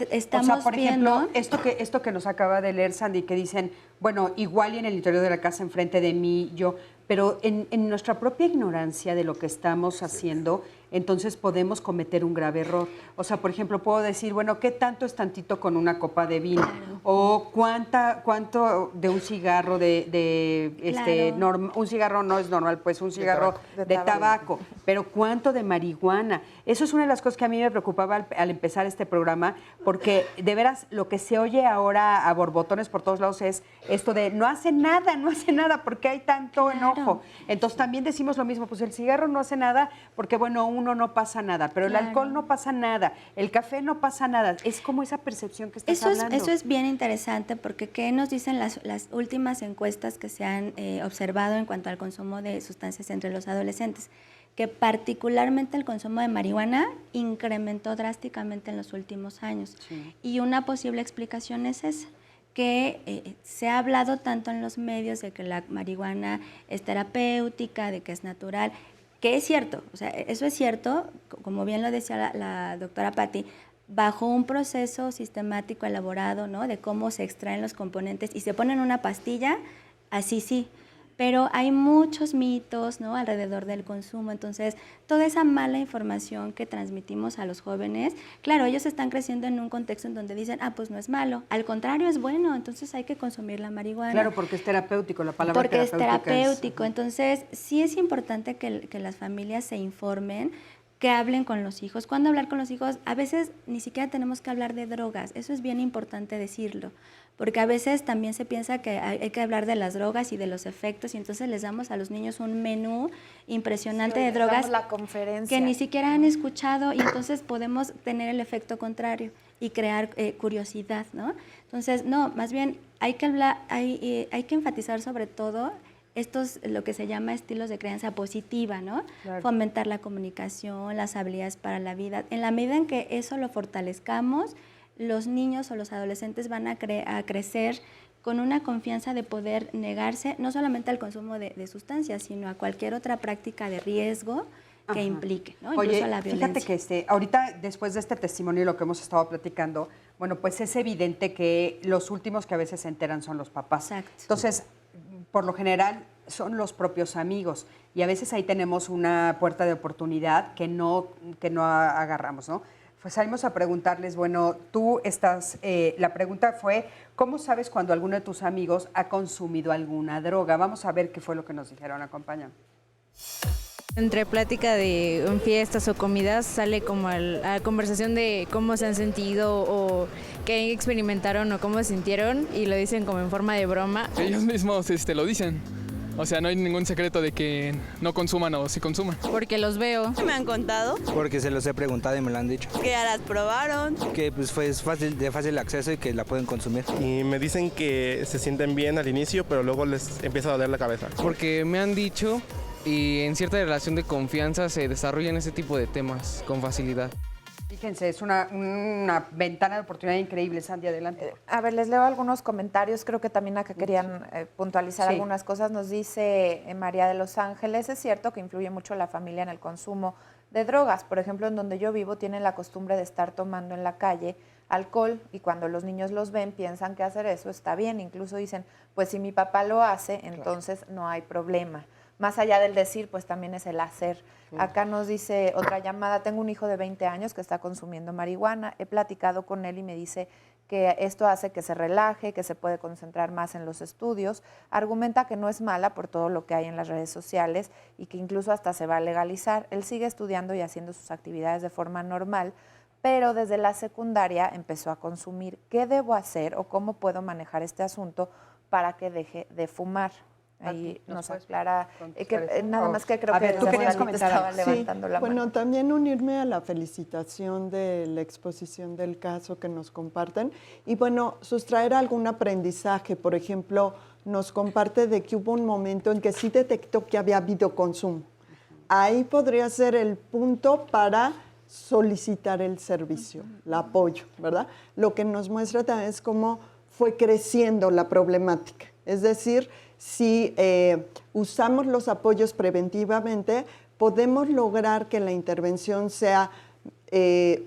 Estamos o sea, por viendo... ejemplo, esto que nos acaba de leer Sandy, que dicen, bueno, igual y en el interior de la casa enfrente de mí, yo, pero en nuestra propia ignorancia de lo que estamos haciendo, entonces podemos cometer un grave error. O sea, por ejemplo, puedo decir, bueno, ¿qué tanto es tantito con una copa de vino? O cuánto de un cigarro un cigarro no es normal, pues un cigarro de tabaco, pero ¿cuánto de marihuana? Eso es una de las cosas que a mí me preocupaba al empezar este programa, porque de veras lo que se oye ahora a borbotones por todos lados es esto de no hace nada, ¿por qué hay tanto enojo? Entonces también decimos lo mismo, pues el cigarro no hace nada porque, bueno, uno no pasa nada, pero el alcohol no pasa nada, el café no pasa nada. Es como esa percepción que estás hablando. Eso es bien interesante porque ¿qué nos dicen las últimas encuestas que se han observado en cuanto al consumo de sustancias entre los adolescentes? Que particularmente el consumo de marihuana incrementó drásticamente en los últimos años. Sí. Y una posible explicación es esa, que se ha hablado tanto en los medios de que la marihuana es terapéutica, de que es natural, que es cierto, o sea, eso es cierto, como bien lo decía la doctora Patti, bajo un proceso sistemático elaborado, ¿no? De cómo se extraen los componentes y se ponen una pastilla, así sí. Pero hay muchos mitos, ¿no? Alrededor del consumo. Entonces, toda esa mala información que transmitimos a los jóvenes, claro, ellos están creciendo en un contexto en donde dicen, pues no es malo. Al contrario, es bueno, entonces hay que consumir la marihuana. Claro, porque es terapéutico, la palabra porque terapéutica. Porque es terapéutico. Entonces, sí es importante que las familias se informen, que hablen con los hijos. ¿Cuándo hablar con los hijos? A veces ni siquiera tenemos que hablar de drogas. Eso es bien importante decirlo. Porque a veces también se piensa que hay que hablar de las drogas y de los efectos y entonces les damos a los niños un menú impresionante de drogas que ni siquiera han escuchado y entonces podemos tener el efecto contrario y crear curiosidad, ¿no? Entonces, no, más bien hay que hablar, hay que enfatizar sobre todo lo que se llama estilos de crianza positiva, ¿no? Claro. Fomentar la comunicación, las habilidades para la vida. En la medida en que eso lo fortalezcamos, los niños o los adolescentes van a crecer con una confianza de poder negarse no solamente al consumo de sustancias, sino a cualquier otra práctica de riesgo que implique, ¿no? Incluso a la violencia. Fíjate que ahorita, después de este testimonio y lo que hemos estado platicando, bueno, pues es evidente que los últimos que a veces se enteran son los papás. Exacto. Entonces, por lo general, son los propios amigos y a veces ahí tenemos una puerta de oportunidad que no agarramos, ¿no? Pues salimos a preguntarles, bueno, la pregunta fue, ¿cómo sabes cuando alguno de tus amigos ha consumido alguna droga? Vamos a ver qué fue lo que nos dijeron, acompañan. Entre plática de fiestas o comidas sale como a la conversación de cómo se han sentido o qué experimentaron o cómo se sintieron y lo dicen como en forma de broma. Ellos mismos lo dicen. O sea, no hay ningún secreto de que no consuman o sí consuman. Porque los veo. ¿Me han contado? Porque se los he preguntado y me lo han dicho. Que ya las probaron. Que pues fue de fácil acceso y que la pueden consumir. Y me dicen que se sienten bien al inicio, pero luego les empieza a doler la cabeza. Porque me han dicho y en cierta relación de confianza se desarrollan ese tipo de temas con facilidad. Fíjense, es una ventana de oportunidad increíble. Sandy, adelante. A ver, les leo algunos comentarios, creo que también acá querían puntualizar algunas cosas. Nos dice María de Los Ángeles, es cierto que influye mucho la familia en el consumo de drogas. Por ejemplo, en donde yo vivo tienen la costumbre de estar tomando en la calle alcohol y cuando los niños los ven piensan que hacer eso está bien. Incluso dicen, pues si mi papá lo hace, entonces no hay problema. Más allá del decir, pues también es el hacer. Acá nos dice otra llamada, tengo un hijo de 20 años que está consumiendo marihuana, he platicado con él y me dice que esto hace que se relaje, que se puede concentrar más en los estudios, argumenta que no es mala por todo lo que hay en las redes sociales y que incluso hasta se va a legalizar. Él sigue estudiando y haciendo sus actividades de forma normal, pero desde la secundaria empezó a consumir. ¿Qué debo hacer o cómo puedo manejar este asunto para que deje de fumar? ahí ¿nos nos puedes aclara. contestar eso? Nada más que creo A que ver, tú querías comentar estaba algo. levantando la mano. Bueno, también unirme a la felicitación de la exposición del caso que nos comparten y bueno, sustraer algún aprendizaje. Por ejemplo, nos comparte de que hubo un momento en que sí detectó que había habido consumo. Ahí podría ser el punto para solicitar el servicio, el apoyo, ¿verdad? Lo que nos muestra también es cómo fue creciendo la problemática. Es decir, si usamos los apoyos preventivamente, podemos lograr que la intervención sea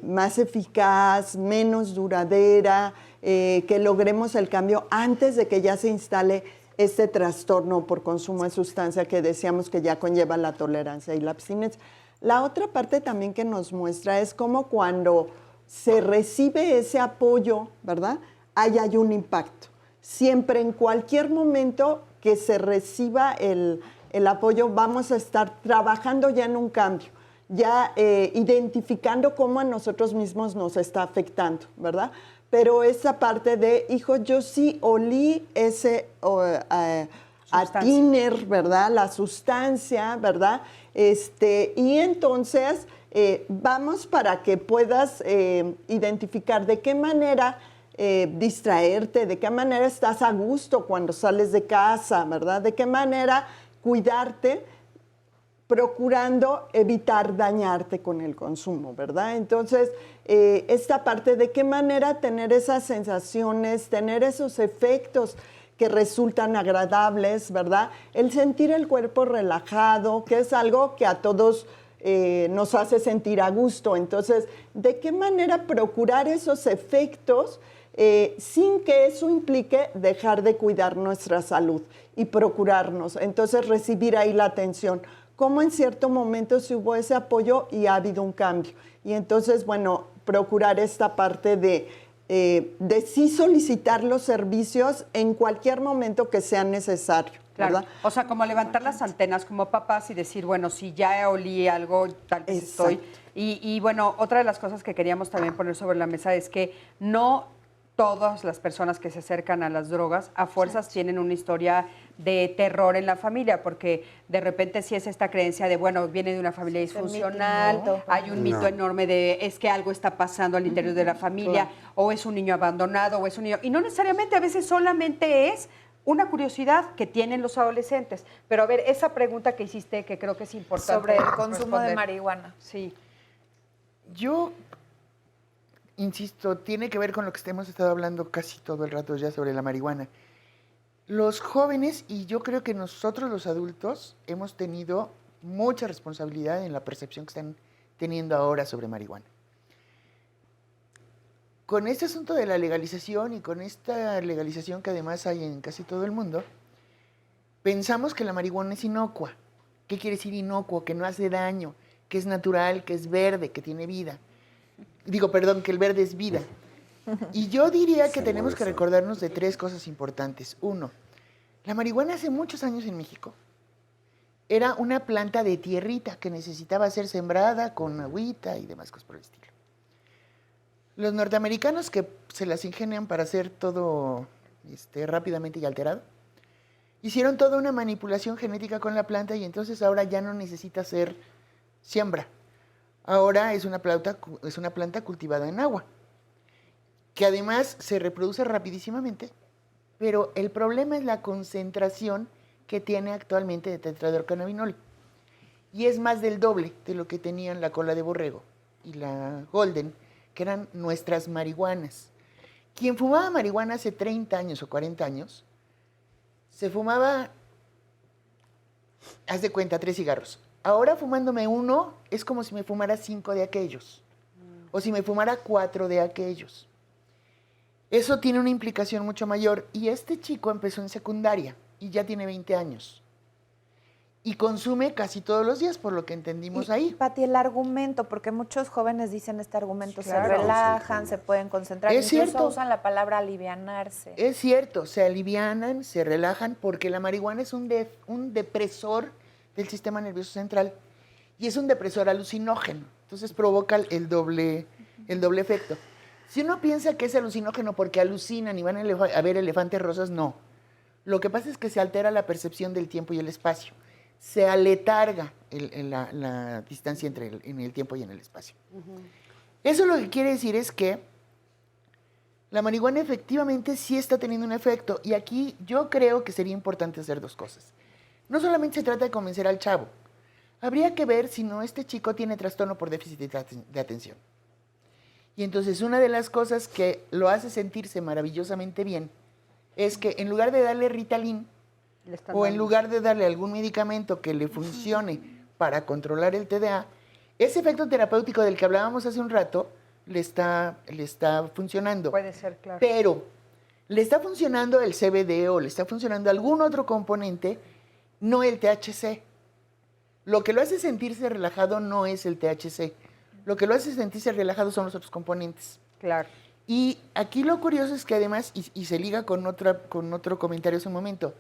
más eficaz, menos duradera, que logremos el cambio antes de que ya se instale este trastorno por consumo de sustancia que decíamos que ya conlleva la tolerancia y la abstinencia. La otra parte también que nos muestra es cómo cuando se recibe ese apoyo, ¿verdad? Ahí hay un impacto. Siempre, en cualquier momento que se reciba el apoyo, vamos a estar trabajando ya en un cambio, ya identificando cómo a nosotros mismos nos está afectando, ¿verdad? Pero esa parte de, hijo, yo sí olí ese tiner, ¿verdad? La sustancia, ¿verdad? Y entonces vamos para que puedas identificar de qué manera distraerte, de qué manera estás a gusto cuando sales de casa, ¿verdad? De qué manera cuidarte, procurando evitar dañarte con el consumo, ¿verdad? Entonces, esta parte de qué manera tener esas sensaciones, tener esos efectos que resultan agradables, ¿verdad? El sentir el cuerpo relajado, que es algo que a todos nos hace sentir a gusto. Entonces, ¿de qué manera procurar esos efectos sin que eso implique dejar de cuidar nuestra salud y procurarnos? Entonces, recibir ahí la atención. Cómo en cierto momento se hubo ese apoyo y ha habido un cambio. Y entonces, bueno, procurar esta parte de sí solicitar los servicios en cualquier momento que sea necesario. Claro. ¿Verdad? O sea, como levantar las antenas como papás y decir, bueno, si ya olí algo, tal vez estoy. Y bueno, otra de las cosas que queríamos también poner sobre la mesa es que no todas las personas que se acercan a las drogas a fuerzas tienen una historia de terror en la familia, porque de repente sí es esta creencia de, bueno, viene de una familia disfuncional, hay un mito enorme de es que algo está pasando al interior de la familia, o es un niño abandonado, o es un niño... Y no necesariamente, a veces solamente es una curiosidad que tienen los adolescentes. Pero a ver, esa pregunta que hiciste, que creo que es importante. Sobre el consumo responder. de marihuana. Sí. Yo insisto, tiene que ver con lo que hemos estado hablando casi todo el rato ya sobre la marihuana. Los jóvenes, y yo creo que nosotros los adultos, hemos tenido mucha responsabilidad en la percepción que están teniendo ahora sobre marihuana. Con este asunto de la legalización y con esta legalización que además hay en casi todo el mundo, pensamos que la marihuana es inocua. ¿Qué quiere decir inocuo? Que no hace daño, que es natural, que es verde, que tiene vida. Digo, perdón, que el verde es vida. Y yo diría que tenemos que recordarnos de tres cosas importantes. Uno, la marihuana hace muchos años en México era una planta de tierrita que necesitaba ser sembrada con agüita y demás cosas por el estilo. Los norteamericanos, que se las ingenian para hacer todo rápidamente y alterado, hicieron toda una manipulación genética con la planta y entonces ahora ya no necesita ser siembra. Ahora es una planta cultivada en agua, que además se reproduce rapidísimamente, pero el problema es la concentración que tiene actualmente de tetrahidrocannabinol. Y es más del doble de lo que tenían la cola de borrego y la golden, que eran nuestras marihuanas. Quien fumaba marihuana hace 30 años o 40 años, se fumaba, haz de cuenta, 3 cigarros. Ahora fumándome uno es como si me fumara 5 de aquellos, o si me fumara 4 de aquellos. Eso tiene una implicación mucho mayor. Y este chico empezó en secundaria y ya tiene 20 años. Y consume casi todos los días, por lo que entendimos ahí. Pati, el argumento, porque muchos jóvenes dicen este argumento, Claro, se relajan, se pueden concentrar, Es incluso cierto. usan la palabra alivianarse. Es cierto, se alivianan, se relajan, porque la marihuana es un depresor del sistema nervioso central y es un depresor alucinógeno. Entonces provoca el doble efecto. Si uno piensa que es alucinógeno porque alucinan y van a ver elefantes rosas, no. Lo que pasa es que se altera la percepción del tiempo y el espacio. Se aletarga la distancia en el tiempo y en el espacio. Eso lo que quiere decir es que la marihuana efectivamente sí está teniendo un efecto. Y aquí yo creo que sería importante hacer dos cosas. No solamente se trata de convencer al chavo. Habría que ver si no este chico tiene trastorno por déficit de atención. Y entonces una de las cosas que lo hace sentirse maravillosamente bien es que en lugar de darle Ritalin o en lugar de darle algún medicamento que le funcione para controlar el TDA, ese efecto terapéutico del que hablábamos hace un rato le está funcionando. Puede ser, claro. Pero le está funcionando el CBD o le está funcionando algún otro componente, no el THC. Lo que lo hace sentirse relajado no es el THC. Lo que lo hace sentirse relajado son los otros componentes. Claro. Y aquí lo curioso es que además, y se liga con otro comentario hace un momento,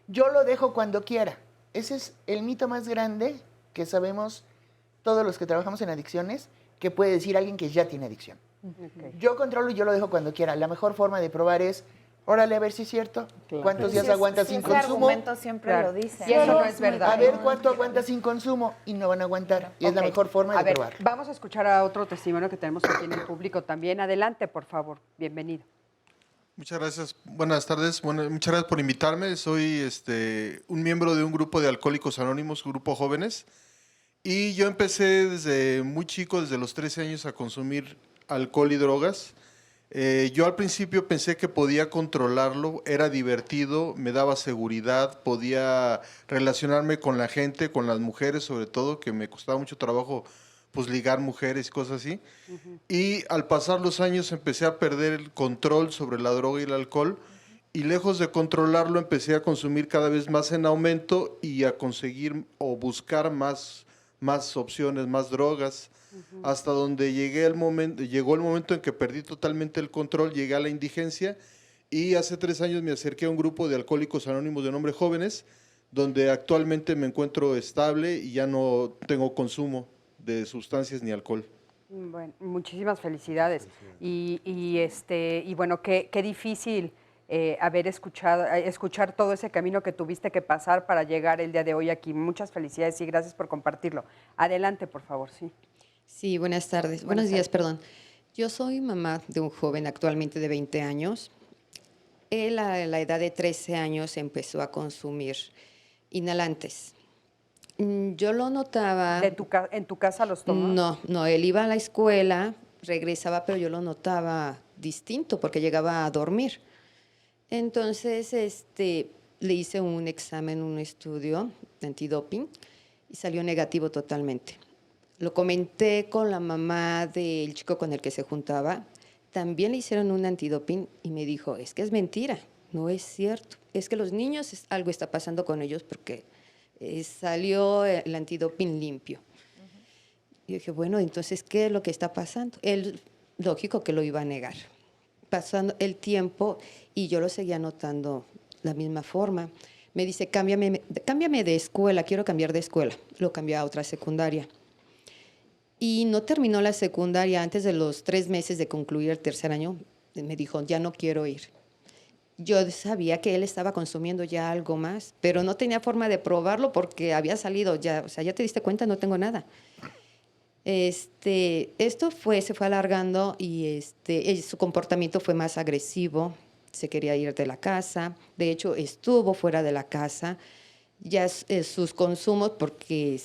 yo lo dejo cuando quiera. Ese es el mito más grande que sabemos todos los que trabajamos en adicciones, que puede decir alguien que ya tiene adicción. Okay. Yo controlo y yo lo dejo cuando quiera. La mejor forma de probar es, órale, a ver si es cierto. Claro. ¿Cuántos días aguantas sin consumo? Ese argumento siempre lo dicen. Y eso no es verdad. A ver cuánto aguantas sin consumo y no van a aguantar. Y es la mejor forma de probar. Vamos a escuchar a otro testimonio que tenemos aquí en el público también. Adelante, por favor. Bienvenido. Muchas gracias. Buenas tardes. Bueno, muchas gracias por invitarme. Soy un miembro de un grupo de Alcohólicos Anónimos, grupo jóvenes. Y yo empecé desde muy chico, desde los 13 años, a consumir alcohol y drogas. Yo al principio pensé que podía controlarlo, era divertido, me daba seguridad, podía relacionarme con la gente, con las mujeres sobre todo, que me costaba mucho trabajo pues ligar mujeres y cosas así. Y al pasar los años empecé a perder el control sobre la droga y el alcohol, y lejos de controlarlo empecé a consumir cada vez más en aumento y a conseguir o buscar más opciones, más drogas, hasta donde llegó el momento en que perdí totalmente el control, llegué a la indigencia, y hace 3 años me acerqué a un grupo de Alcohólicos Anónimos de nombre Jóvenes, donde actualmente me encuentro estable y ya no tengo consumo de sustancias ni alcohol. Bueno, muchísimas felicidades. Y bueno, qué difícil escuchar todo ese camino que tuviste que pasar para llegar el día de hoy aquí. Muchas felicidades y gracias por compartirlo. Adelante, por favor, sí. Sí, buenas tardes. Buenos días, perdón. Yo soy mamá de un joven actualmente de 20 años. Él a la edad de 13 años empezó a consumir inhalantes. Yo lo notaba... ¿En tu casa los tomaba? No, él iba a la escuela, regresaba, pero yo lo notaba distinto porque llegaba a dormir. Entonces, le hice un examen, un estudio de antidoping y salió negativo totalmente. Lo comenté con la mamá del chico con el que se juntaba. También le hicieron un antidoping y me dijo, es que es mentira, no es cierto. Es que los niños, algo está pasando con ellos porque salió el antidoping limpio. Y dije, bueno, entonces, ¿qué es lo que está pasando? Él, lógico que lo iba a negar. Pasando el tiempo y yo lo seguía notando de la misma forma. Me dice, cámbiame de escuela, quiero cambiar de escuela. Lo cambié a otra secundaria. Y no terminó la secundaria, antes de los 3 meses de concluir el 3er año, me dijo, ya no quiero ir. Yo sabía que él estaba consumiendo ya algo más, pero no tenía forma de probarlo porque había salido ya, o sea, ya te diste cuenta, no tengo nada. Esto se fue alargando y su comportamiento fue más agresivo, se quería ir de la casa, de hecho estuvo fuera de la casa, ya sus consumos porque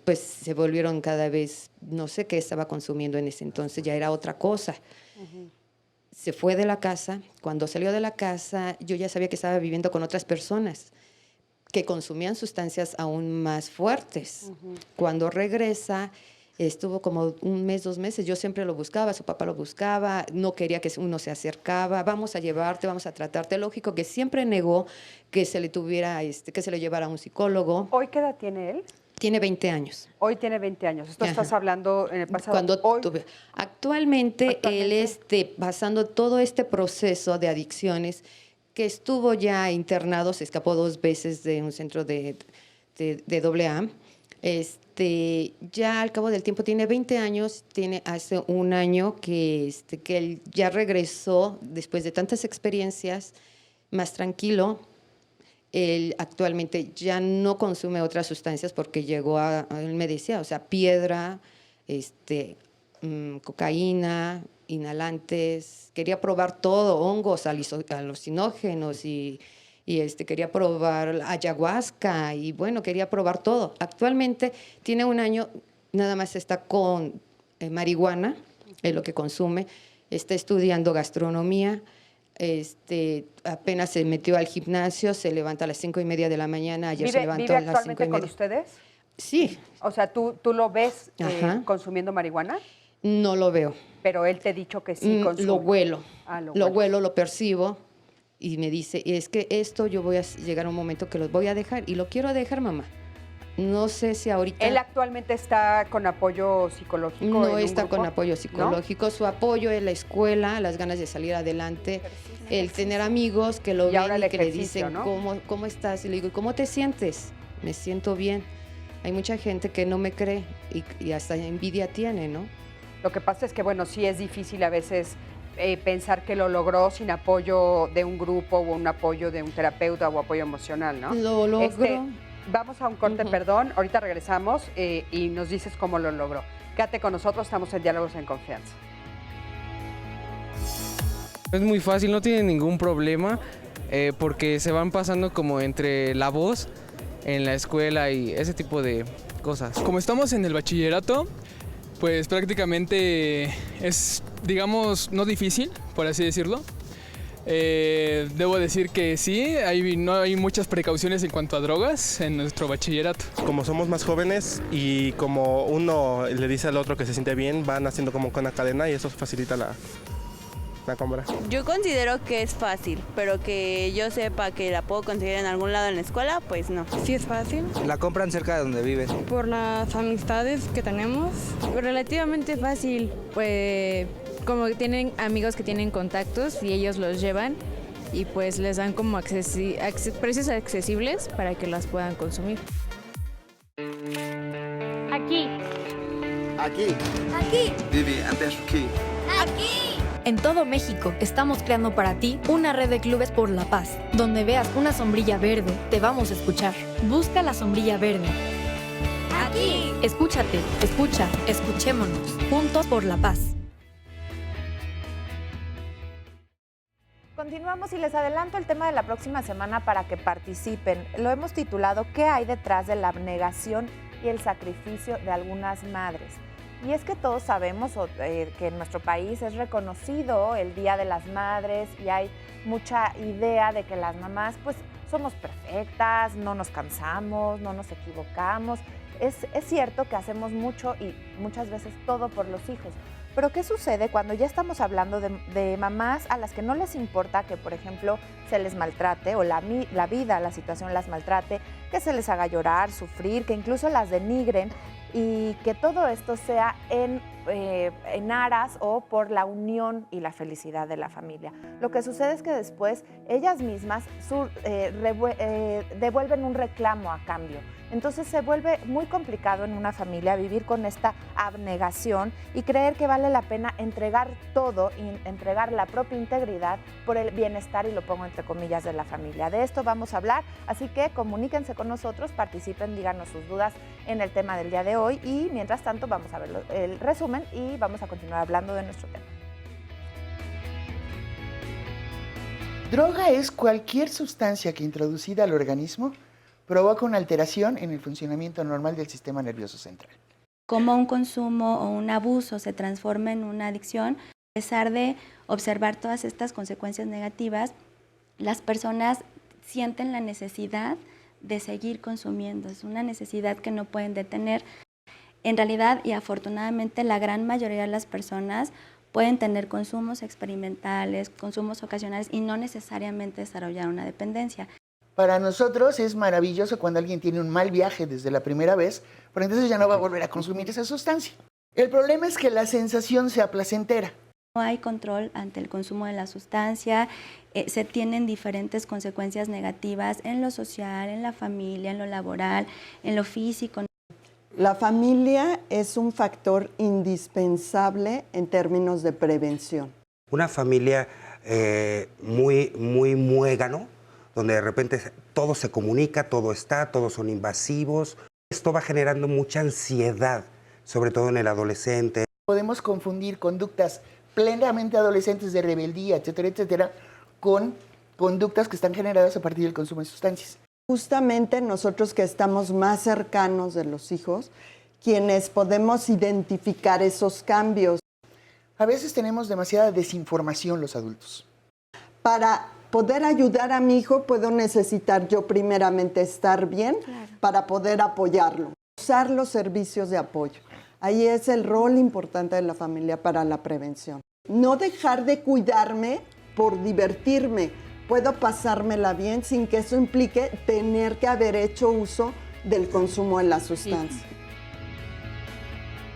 pues se volvieron cada vez, no sé qué estaba consumiendo en ese entonces, ya era otra cosa. Se fue de la casa, cuando salió de la casa yo ya sabía que estaba viviendo con otras personas que consumían sustancias aún más fuertes. Cuando regresa, estuvo como 1 mes, 2 meses, yo siempre lo buscaba, su papá lo buscaba, no quería que uno se acercaba, vamos a llevarte, vamos a tratarte. Lógico que siempre negó que se le tuviera, que se le llevara a un psicólogo. ¿Hoy qué edad tiene él? Tiene 20 años. Hoy tiene 20 años. Esto estás hablando en el pasado. Actualmente él pasando todo este proceso de adicciones, que estuvo ya internado, se escapó 2 veces de un centro de AA. Ya al cabo del tiempo tiene 20 años, tiene hace 1 año que él ya regresó después de tantas experiencias, más tranquilo. Él actualmente ya no consume otras sustancias porque él me decía, o sea, piedra, cocaína, inhalantes, quería probar todo, hongos, alucinógenos y quería probar ayahuasca y bueno, quería probar todo. Actualmente tiene 1 año, nada más está con marihuana, es lo que consume, está estudiando gastronomía, apenas se metió al gimnasio, se levanta a las 5:30 de la mañana, ayer se levantó ¿Vive a las 5:30. actualmente con ustedes? Sí. O sea, ¿tú lo ves Ajá. consumiendo marihuana? No lo veo. Pero él te ha dicho que sí consume. Lo huelo. Lo huelo, lo percibo y me dice, es que esto yo voy a llegar a un momento que los voy a dejar y lo quiero dejar, mamá. No sé si ahorita... ¿Él actualmente está con apoyo psicológico? No está con apoyo psicológico. ¿No? Su apoyo es la escuela, las ganas de salir adelante, el tener amigos que lo ven y que le dicen, ¿no? ¿Cómo estás? Y le digo, ¿cómo te sientes? Me siento bien. Hay mucha gente que no me cree y hasta envidia tiene, ¿no? Lo que pasa es que, bueno, sí es difícil a veces pensar que lo logró sin apoyo de un grupo o un apoyo de un terapeuta o apoyo emocional, ¿no? Lo logró. Vamos a un corte, perdón, ahorita regresamos y nos dices cómo lo logró. Quédate con nosotros, estamos en Diálogos en Confianza. Es muy fácil, no tiene ningún problema porque se van pasando como entre la voz en la escuela y ese tipo de cosas. Como estamos en el bachillerato, pues prácticamente es, digamos, no difícil, por así decirlo. Debo decir que sí, no hay muchas precauciones en cuanto a drogas en nuestro bachillerato. Como somos más jóvenes y como uno le dice al otro que se siente bien, van haciendo como con una cadena y eso facilita la compra. Yo considero que es fácil, pero que yo sepa que la puedo conseguir en algún lado en la escuela, pues no. Sí es fácil. La compran cerca de donde viven. Por las amistades que tenemos, relativamente fácil, pues como tienen amigos que tienen contactos y ellos los llevan y pues les dan como precios accesibles para que las puedan consumir. Aquí. Aquí. Aquí. Vivi, antes aquí. Aquí. En todo México estamos creando para ti una red de clubes por la paz. Donde veas una sombrilla verde, te vamos a escuchar. Busca la sombrilla verde. Aquí. Escúchate, escucha, escuchémonos. Juntos por la paz. Continuamos y les adelanto el tema de la próxima semana para que participen. Lo hemos titulado ¿Qué hay detrás de la abnegación y el sacrificio de algunas madres? Y es que todos sabemos que en nuestro país es reconocido el Día de las Madres y hay mucha idea de que las mamás pues somos perfectas, no nos cansamos, no nos equivocamos. Es cierto que hacemos mucho y muchas veces todo por los hijos. Pero ¿qué sucede cuando ya estamos hablando de mamás a las que no les importa que, por ejemplo, se les maltrate o la vida, la situación las maltrate, que se les haga llorar, sufrir, que incluso las denigren y que todo esto sea en aras o por la unión y la felicidad de la familia? Lo que sucede es que después ellas mismas devuelven un reclamo a cambio. Entonces se vuelve muy complicado en una familia vivir con esta abnegación y creer que vale la pena entregar todo y entregar la propia integridad por el bienestar, y lo pongo entre comillas, de la familia. De esto vamos a hablar, así que comuníquense con nosotros, participen, díganos sus dudas en el tema del día de hoy y mientras tanto vamos a ver el resumen y vamos a continuar hablando de nuestro tema. Droga es cualquier sustancia que introducida al organismo provoca una alteración en el funcionamiento normal del sistema nervioso central. Como un consumo o un abuso se transforma en una adicción, a pesar de observar todas estas consecuencias negativas, las personas sienten la necesidad de seguir consumiendo. Es una necesidad que no pueden detener. En realidad, y afortunadamente, la gran mayoría de las personas pueden tener consumos experimentales, consumos ocasionales y no necesariamente desarrollar una dependencia. Para nosotros es maravilloso cuando alguien tiene un mal viaje desde la primera vez, pero entonces ya no va a volver a consumir esa sustancia. El problema es que la sensación sea placentera. No hay control ante el consumo de la sustancia, se tienen diferentes consecuencias negativas en lo social, en la familia, en lo laboral, en lo físico. La familia es un factor indispensable en términos de prevención. Una familia muy muégano, donde de repente todo se comunica, todo está, todos son invasivos. Esto va generando mucha ansiedad, sobre todo en el adolescente. Podemos confundir conductas plenamente adolescentes de rebeldía, etcétera, etcétera, con conductas que están generadas a partir del consumo de sustancias. Justamente nosotros que estamos más cercanos de los hijos, quienes podemos identificar esos cambios. A veces tenemos demasiada desinformación los adultos. Para poder ayudar a mi hijo, puedo necesitar yo primeramente estar bien para poder apoyarlo. Usar los servicios de apoyo. Ahí es el rol importante de la familia para la prevención. No dejar de cuidarme por divertirme. Puedo pasármela bien sin que eso implique tener que haber hecho uso del consumo de la sustancia.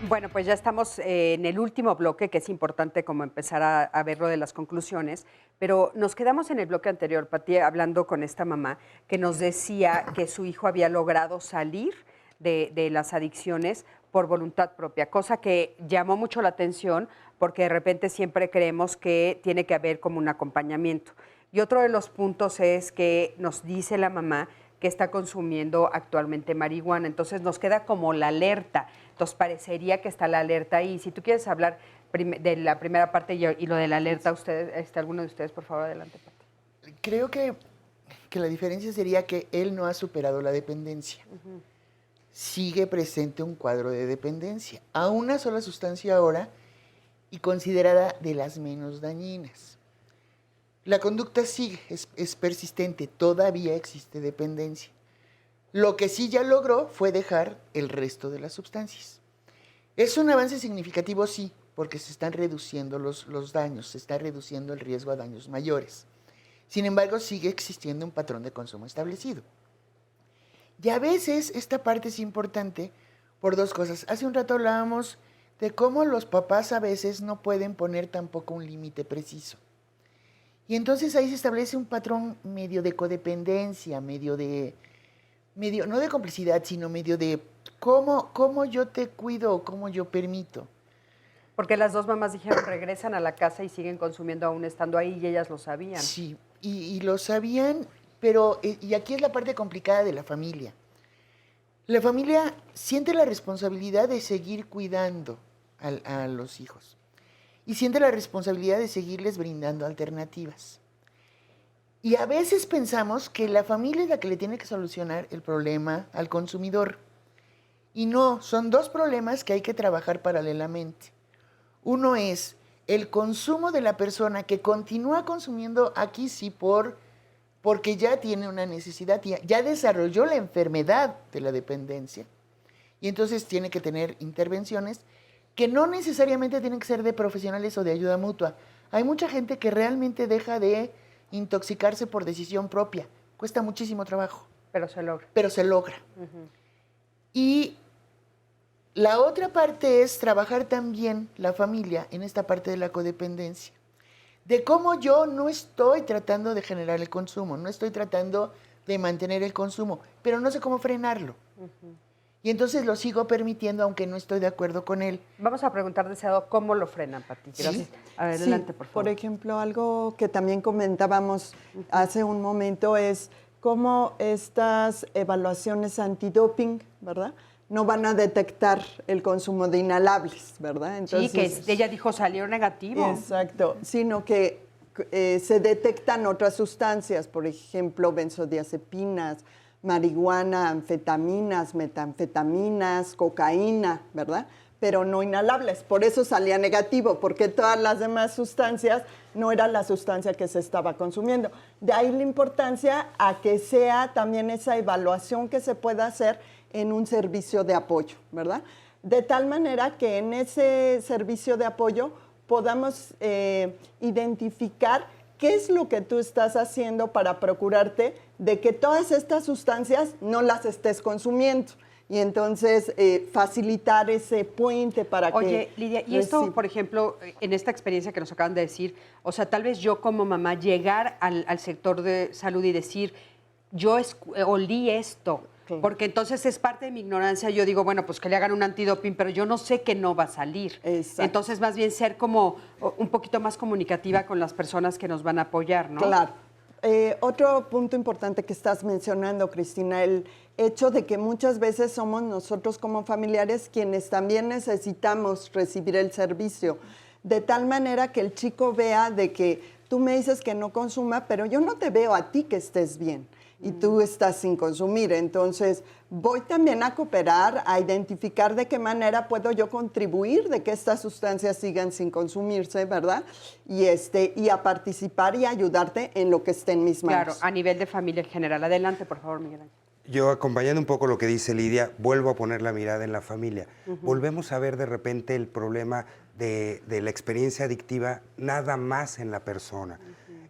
Bueno, pues ya estamos en el último bloque, que es importante como empezar a ver lo de las conclusiones, pero nos quedamos en el bloque anterior, Pati, hablando con esta mamá que nos decía que su hijo había logrado salir de las adicciones por voluntad propia, cosa que llamó mucho la atención porque de repente siempre creemos que tiene que haber como un acompañamiento. Y otro de los puntos es que nos dice la mamá que está consumiendo actualmente marihuana, entonces nos queda como la alerta. Entonces parecería que está la alerta ahí. Si tú quieres hablar de la primera parte y lo de la alerta, ustedes, alguno de ustedes, por favor, adelante, Pati. Creo que la diferencia sería que él no ha superado la dependencia. Sigue presente un cuadro de dependencia a una sola sustancia ahora y considerada de las menos dañinas. La conducta sigue, es persistente, todavía existe dependencia. Lo que sí ya logró fue dejar el resto de las sustancias. ¿Es un avance significativo? Sí, porque se están reduciendo los daños, se está reduciendo el riesgo a daños mayores. Sin embargo, sigue existiendo un patrón de consumo establecido. Y a veces esta parte es importante por dos cosas. Hace un rato hablábamos de cómo los papás a veces no pueden poner tampoco un límite preciso. Y entonces ahí se establece un patrón medio de codependencia, medio no de complicidad, sino medio de cómo yo te cuido, cómo yo permito. Porque las dos mamás dijeron, regresan a la casa y siguen consumiendo aún estando ahí, y ellas lo sabían. Sí, y lo sabían, pero, y aquí es la parte complicada de la familia. La familia siente la responsabilidad de seguir cuidando a los hijos. Y siente la responsabilidad de seguirles brindando alternativas. Y a veces pensamos que la familia es la que le tiene que solucionar el problema al consumidor. Y no, son dos problemas que hay que trabajar paralelamente. Uno es el consumo de la persona que continúa consumiendo aquí sí porque ya tiene una necesidad, ya desarrolló la enfermedad de la dependencia. Y entonces tiene que tener intervenciones que no necesariamente tienen que ser de profesionales o de ayuda mutua. Hay mucha gente que realmente deja de intoxicarse por decisión propia. Cuesta muchísimo trabajo. Pero se logra. Pero se logra. Y la otra parte es trabajar también la familia en esta parte de la codependencia. De cómo yo no estoy tratando de generar el consumo, no estoy tratando de mantener el consumo, pero no sé cómo frenarlo. Y entonces lo sigo permitiendo, aunque no estoy de acuerdo con él. Vamos a preguntar deseado cómo lo frenan, Pati. Gracias. Adelante, por favor. Por ejemplo, algo que también comentábamos hace un momento es cómo estas evaluaciones antidoping, ¿verdad?, no van a detectar el consumo de inhalables, ¿verdad? Entonces, sí, que ella dijo salió negativo. Exacto, sino que se detectan otras sustancias, por ejemplo, benzodiazepinas, marihuana, anfetaminas, metanfetaminas, cocaína, ¿verdad? Pero no inhalables, por eso salía negativo, porque todas las demás sustancias no era la sustancia que se estaba consumiendo. De ahí la importancia a que sea también esa evaluación que se pueda hacer en un servicio de apoyo, ¿verdad? De tal manera que en ese servicio de apoyo podamos identificar qué es lo que tú estás haciendo para procurarte de que todas estas sustancias no las estés consumiendo. Y entonces facilitar ese puente para que... Oye, Lidia, y esto, por ejemplo, en esta experiencia que nos acaban de decir, o sea, tal vez yo como mamá llegar al sector de salud y decir, yo olí esto, porque entonces es parte de mi ignorancia. Yo digo, bueno, pues que le hagan un antidoping, pero yo no sé que no va a salir. Exacto. Entonces, más bien ser como un poquito más comunicativa con las personas que nos van a apoyar, ¿no? Claro. otro punto importante que estás mencionando, Cristina, el hecho de que muchas veces somos nosotros como familiares quienes también necesitamos recibir el servicio, de tal manera que el chico vea de que tú me dices que no consuma, pero yo no te veo a ti que estés bien y tú estás sin consumir. Entonces, voy también a cooperar, a identificar de qué manera puedo yo contribuir de que estas sustancias sigan sin consumirse, ¿verdad? Y a participar y ayudarte en lo que esté en mis manos. Claro, a nivel de familia en general. Adelante, por favor, Miguel Ángel. Yo, acompañando un poco lo que dice Lidia, vuelvo a poner la mirada en la familia. Volvemos a ver de repente el problema de la experiencia adictiva nada más en la persona.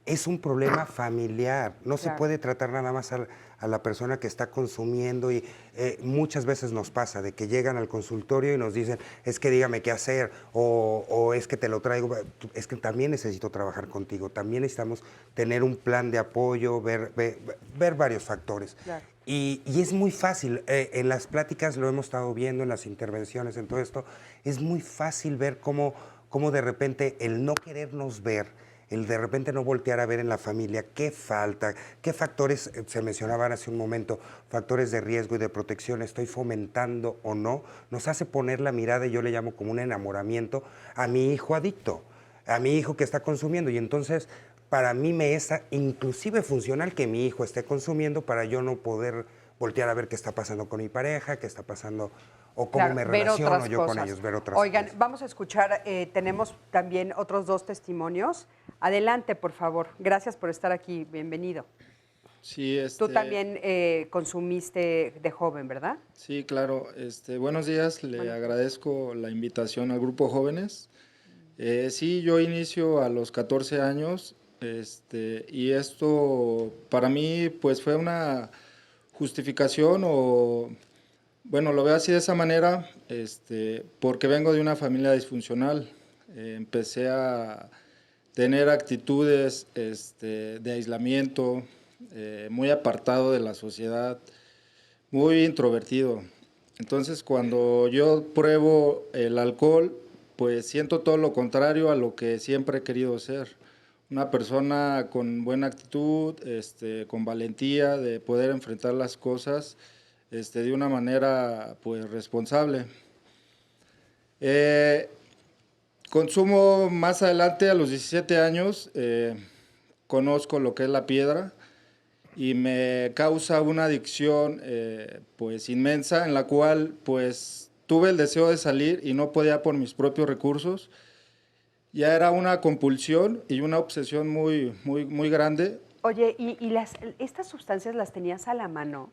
Es un problema familiar, no se puede tratar nada más a la persona que está consumiendo y muchas veces nos pasa de que llegan al consultorio y nos dicen, es que dígame qué hacer o es que te lo traigo, es que también necesito trabajar contigo, también necesitamos tener un plan de apoyo, ver varios factores. Claro. Y es muy fácil, en las pláticas lo hemos estado viendo, en las intervenciones, en todo esto, es muy fácil ver cómo de repente el no querernos ver, el de repente no voltear a ver en la familia qué falta, qué factores, se mencionaban hace un momento, factores de riesgo y de protección estoy fomentando o no, nos hace poner la mirada, y yo le llamo como un enamoramiento, a mi hijo adicto, a mi hijo que está consumiendo. Y entonces, para mí me es inclusive funcional que mi hijo esté consumiendo para yo no poder voltear a ver qué está pasando con mi pareja, qué está pasando o cómo me relaciono yo con ellos, ver otras Oigan, cosas. vamos a escuchar, tenemos también otros 2 testimonios. Adelante, por favor. Gracias por estar aquí, bienvenido. Sí, Tú también consumiste de joven, ¿verdad? Sí, claro. Buenos días, le agradezco la invitación al Grupo Jóvenes. Sí, yo inicio a los 14 años y esto para mí pues fue una justificación o, bueno, lo veo así de esa manera, porque vengo de una familia disfuncional. Empecé a tener actitudes de aislamiento, muy apartado de la sociedad, muy introvertido. Entonces, cuando yo pruebo el alcohol, pues siento todo lo contrario a lo que siempre he querido ser. Una persona con buena actitud, con valentía de poder enfrentar las cosas de una manera pues responsable. Consumo más adelante, a los 17 años, conozco lo que es la piedra y me causa una adicción pues inmensa, en la cual pues tuve el deseo de salir y no podía por mis propios recursos. Ya era una compulsión y una obsesión muy grande. Oye, ¿y estas sustancias las tenías a la mano?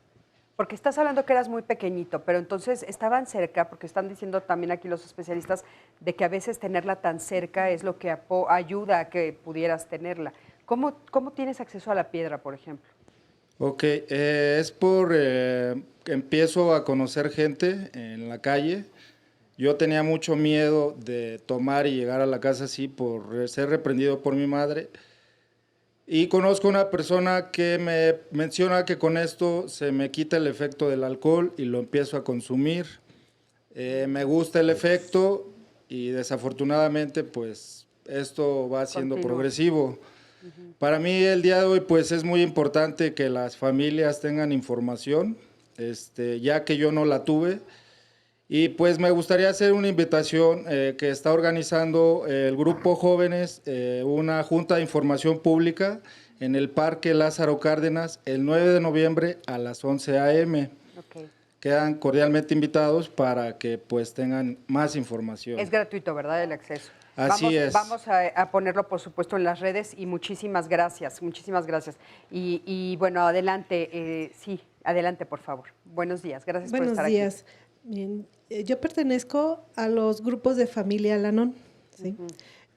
Porque estás hablando que eras muy pequeñito, pero entonces estaban cerca, porque están diciendo también aquí los especialistas de que a veces tenerla tan cerca es lo que ayuda a que pudieras tenerla. ¿Cómo tienes acceso a la piedra, por ejemplo? Ok, es por que empiezo a conocer gente en la calle. Yo tenía mucho miedo de tomar y llegar a la casa así por ser reprendido por mi madre. Y conozco una persona que me menciona que con esto se me quita el efecto del alcohol y lo empiezo a consumir. Me gusta el efecto y desafortunadamente pues esto va siendo progresivo. Para mí el día de hoy pues es muy importante que las familias tengan información, ya que yo no la tuve. Y pues me gustaría hacer una invitación que está organizando el Grupo Jóvenes, una junta de información pública en el Parque Lázaro Cárdenas el 9 de noviembre a las 11 a.m. Okay. Quedan cordialmente invitados para que pues tengan más información. Es gratuito, ¿verdad? El acceso. Así es. Vamos a ponerlo, por supuesto, en las redes y muchísimas gracias, Y bueno, adelante, sí, adelante, por favor. Buenos días, gracias por estar aquí. Buenos días. Bien, yo pertenezco a los grupos de familia Al-Anon, ¿sí?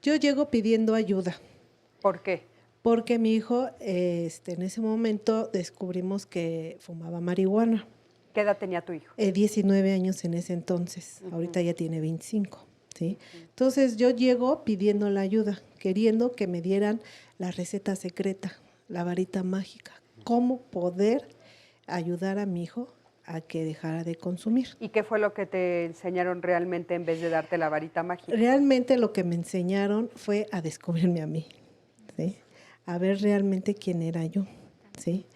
Yo llego pidiendo ayuda. ¿Por qué? Porque mi hijo, en ese momento descubrimos que fumaba marihuana. ¿Qué edad tenía tu hijo? 19 años en ese entonces, ahorita ya tiene 25, ¿sí? Entonces yo llego pidiendo la ayuda, queriendo que me dieran la receta secreta, la varita mágica, cómo poder ayudar a mi hijo a que dejara de consumir. ¿Y qué fue lo que te enseñaron realmente en vez de darte la varita mágica? Realmente lo que me enseñaron fue a descubrirme a mí, ¿sí? a ver realmente quién era yo, ¿sí?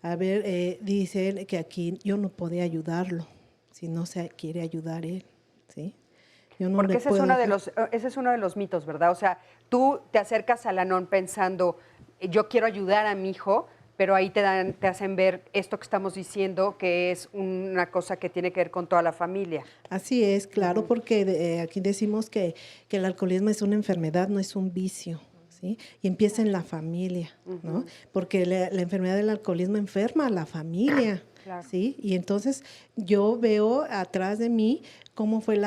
A ver, dicen que aquí yo no podía ayudarlo, si no se quiere ayudar él, ¿sí? Yo no Porque le ese es, puedo ese es uno de los mitos, ¿verdad? O sea, tú te acercas al Anon pensando, yo quiero ayudar a mi hijo, pero ahí te hacen ver esto que estamos diciendo, que es una cosa que tiene que ver con toda la familia. Así es, claro, porque aquí decimos que el alcoholismo es una enfermedad, no es un vicio, ¿sí? Y empieza en la familia, ¿no? Porque la enfermedad del alcoholismo enferma a la familia, ¿sí? Y entonces yo veo atrás de mí cómo fue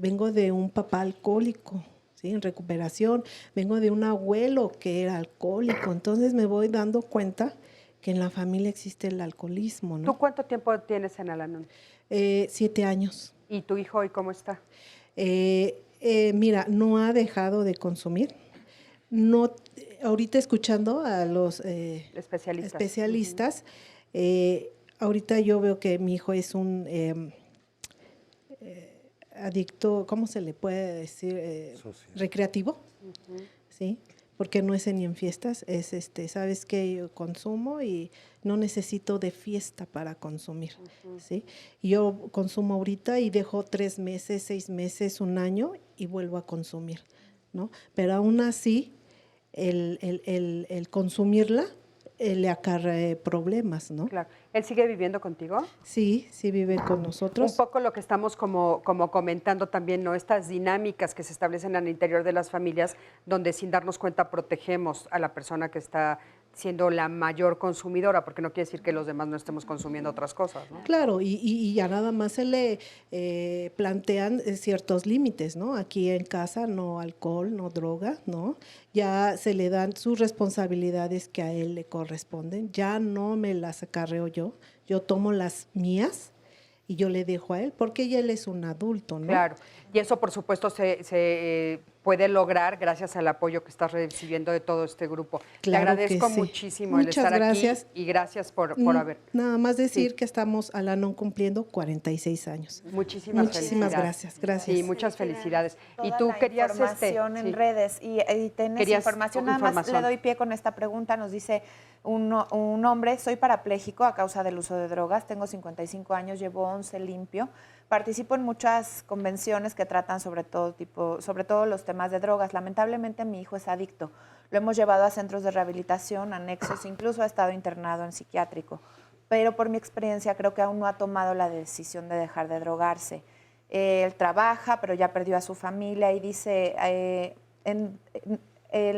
vengo de un papá alcohólico, ¿sí? En recuperación, vengo de un abuelo que era alcohólico, entonces me voy dando cuenta que en la familia existe el alcoholismo, ¿no? ¿Tú cuánto tiempo tienes en Al-Anon? 7 años. ¿Y tu hijo hoy cómo está? Mira, no ha dejado de consumir. No, ahorita escuchando a los especialistas, ahorita yo veo que mi hijo es un adicto, ¿cómo se le puede decir? Recreativo, ¿sí? Porque no es ni en fiestas, es sabes que yo consumo y no necesito de fiesta para consumir, ¿sí? Yo consumo ahorita y dejo 3 meses, 6 meses, 1 año y vuelvo a consumir, ¿no? Pero aún así, el consumirla le acarrea problemas, ¿no? Claro. ¿Él sigue viviendo contigo? Sí, sí vive con nosotros. Un poco lo que estamos como comentando también, ¿no? Estas dinámicas que se establecen al interior de las familias, donde sin darnos cuenta protegemos a la persona que está siendo la mayor consumidora, porque no quiere decir que los demás no estemos consumiendo otras cosas, ¿no? Claro, y ya nada más se le plantean ciertos límites, ¿no? Aquí en casa no alcohol, no droga, ¿no? Ya se le dan sus responsabilidades que a él le corresponden, ya no me las acarreo yo tomo las mías y yo le dejo a él, porque ya él es un adulto, ¿no? Claro, y eso por supuesto se puede lograr gracias al apoyo que estás recibiendo de todo este grupo. Claro, te agradezco que sí. muchísimo Muchas el estar gracias. aquí y gracias por haber. Nada más decir que estamos Al-Anon cumpliendo 46 años. Muchísimas gracias. Sí, muchas felicidades. Toda Y tú la querías información en redes y tenés Querías información. Nada más le doy pie con esta pregunta. Nos dice un hombre: soy parapléjico a causa del uso de drogas, tengo 55 años, llevo 11 limpio. Participo en muchas convenciones que tratan sobre todo los temas de drogas. Lamentablemente mi hijo es adicto. Lo hemos llevado a centros de rehabilitación, anexos, incluso ha estado internado en psiquiátrico. Pero por mi experiencia creo que aún no ha tomado la decisión de dejar de drogarse. Él trabaja, pero ya perdió a su familia y dice,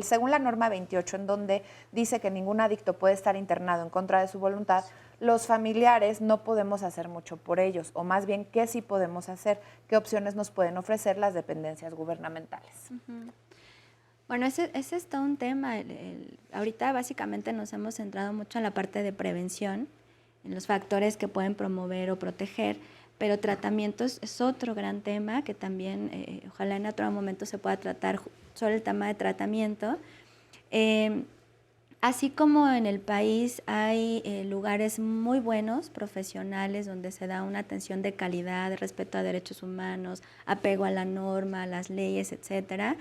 según la norma 28, en donde dice que ningún adicto puede estar internado en contra de su voluntad, los familiares no podemos hacer mucho por ellos, o más bien, ¿qué sí podemos hacer? ¿Qué opciones nos pueden ofrecer las dependencias gubernamentales? Bueno, ese es todo un tema. Ahorita básicamente nos hemos centrado mucho en la parte de prevención, en los factores que pueden promover o proteger, pero tratamientos es otro gran tema que también ojalá en otro momento se pueda tratar sobre el tema de tratamiento. Así como en el país hay lugares muy buenos, profesionales, donde se da una atención de calidad, de respeto a derechos humanos, apego a la norma, a las leyes, etcétera,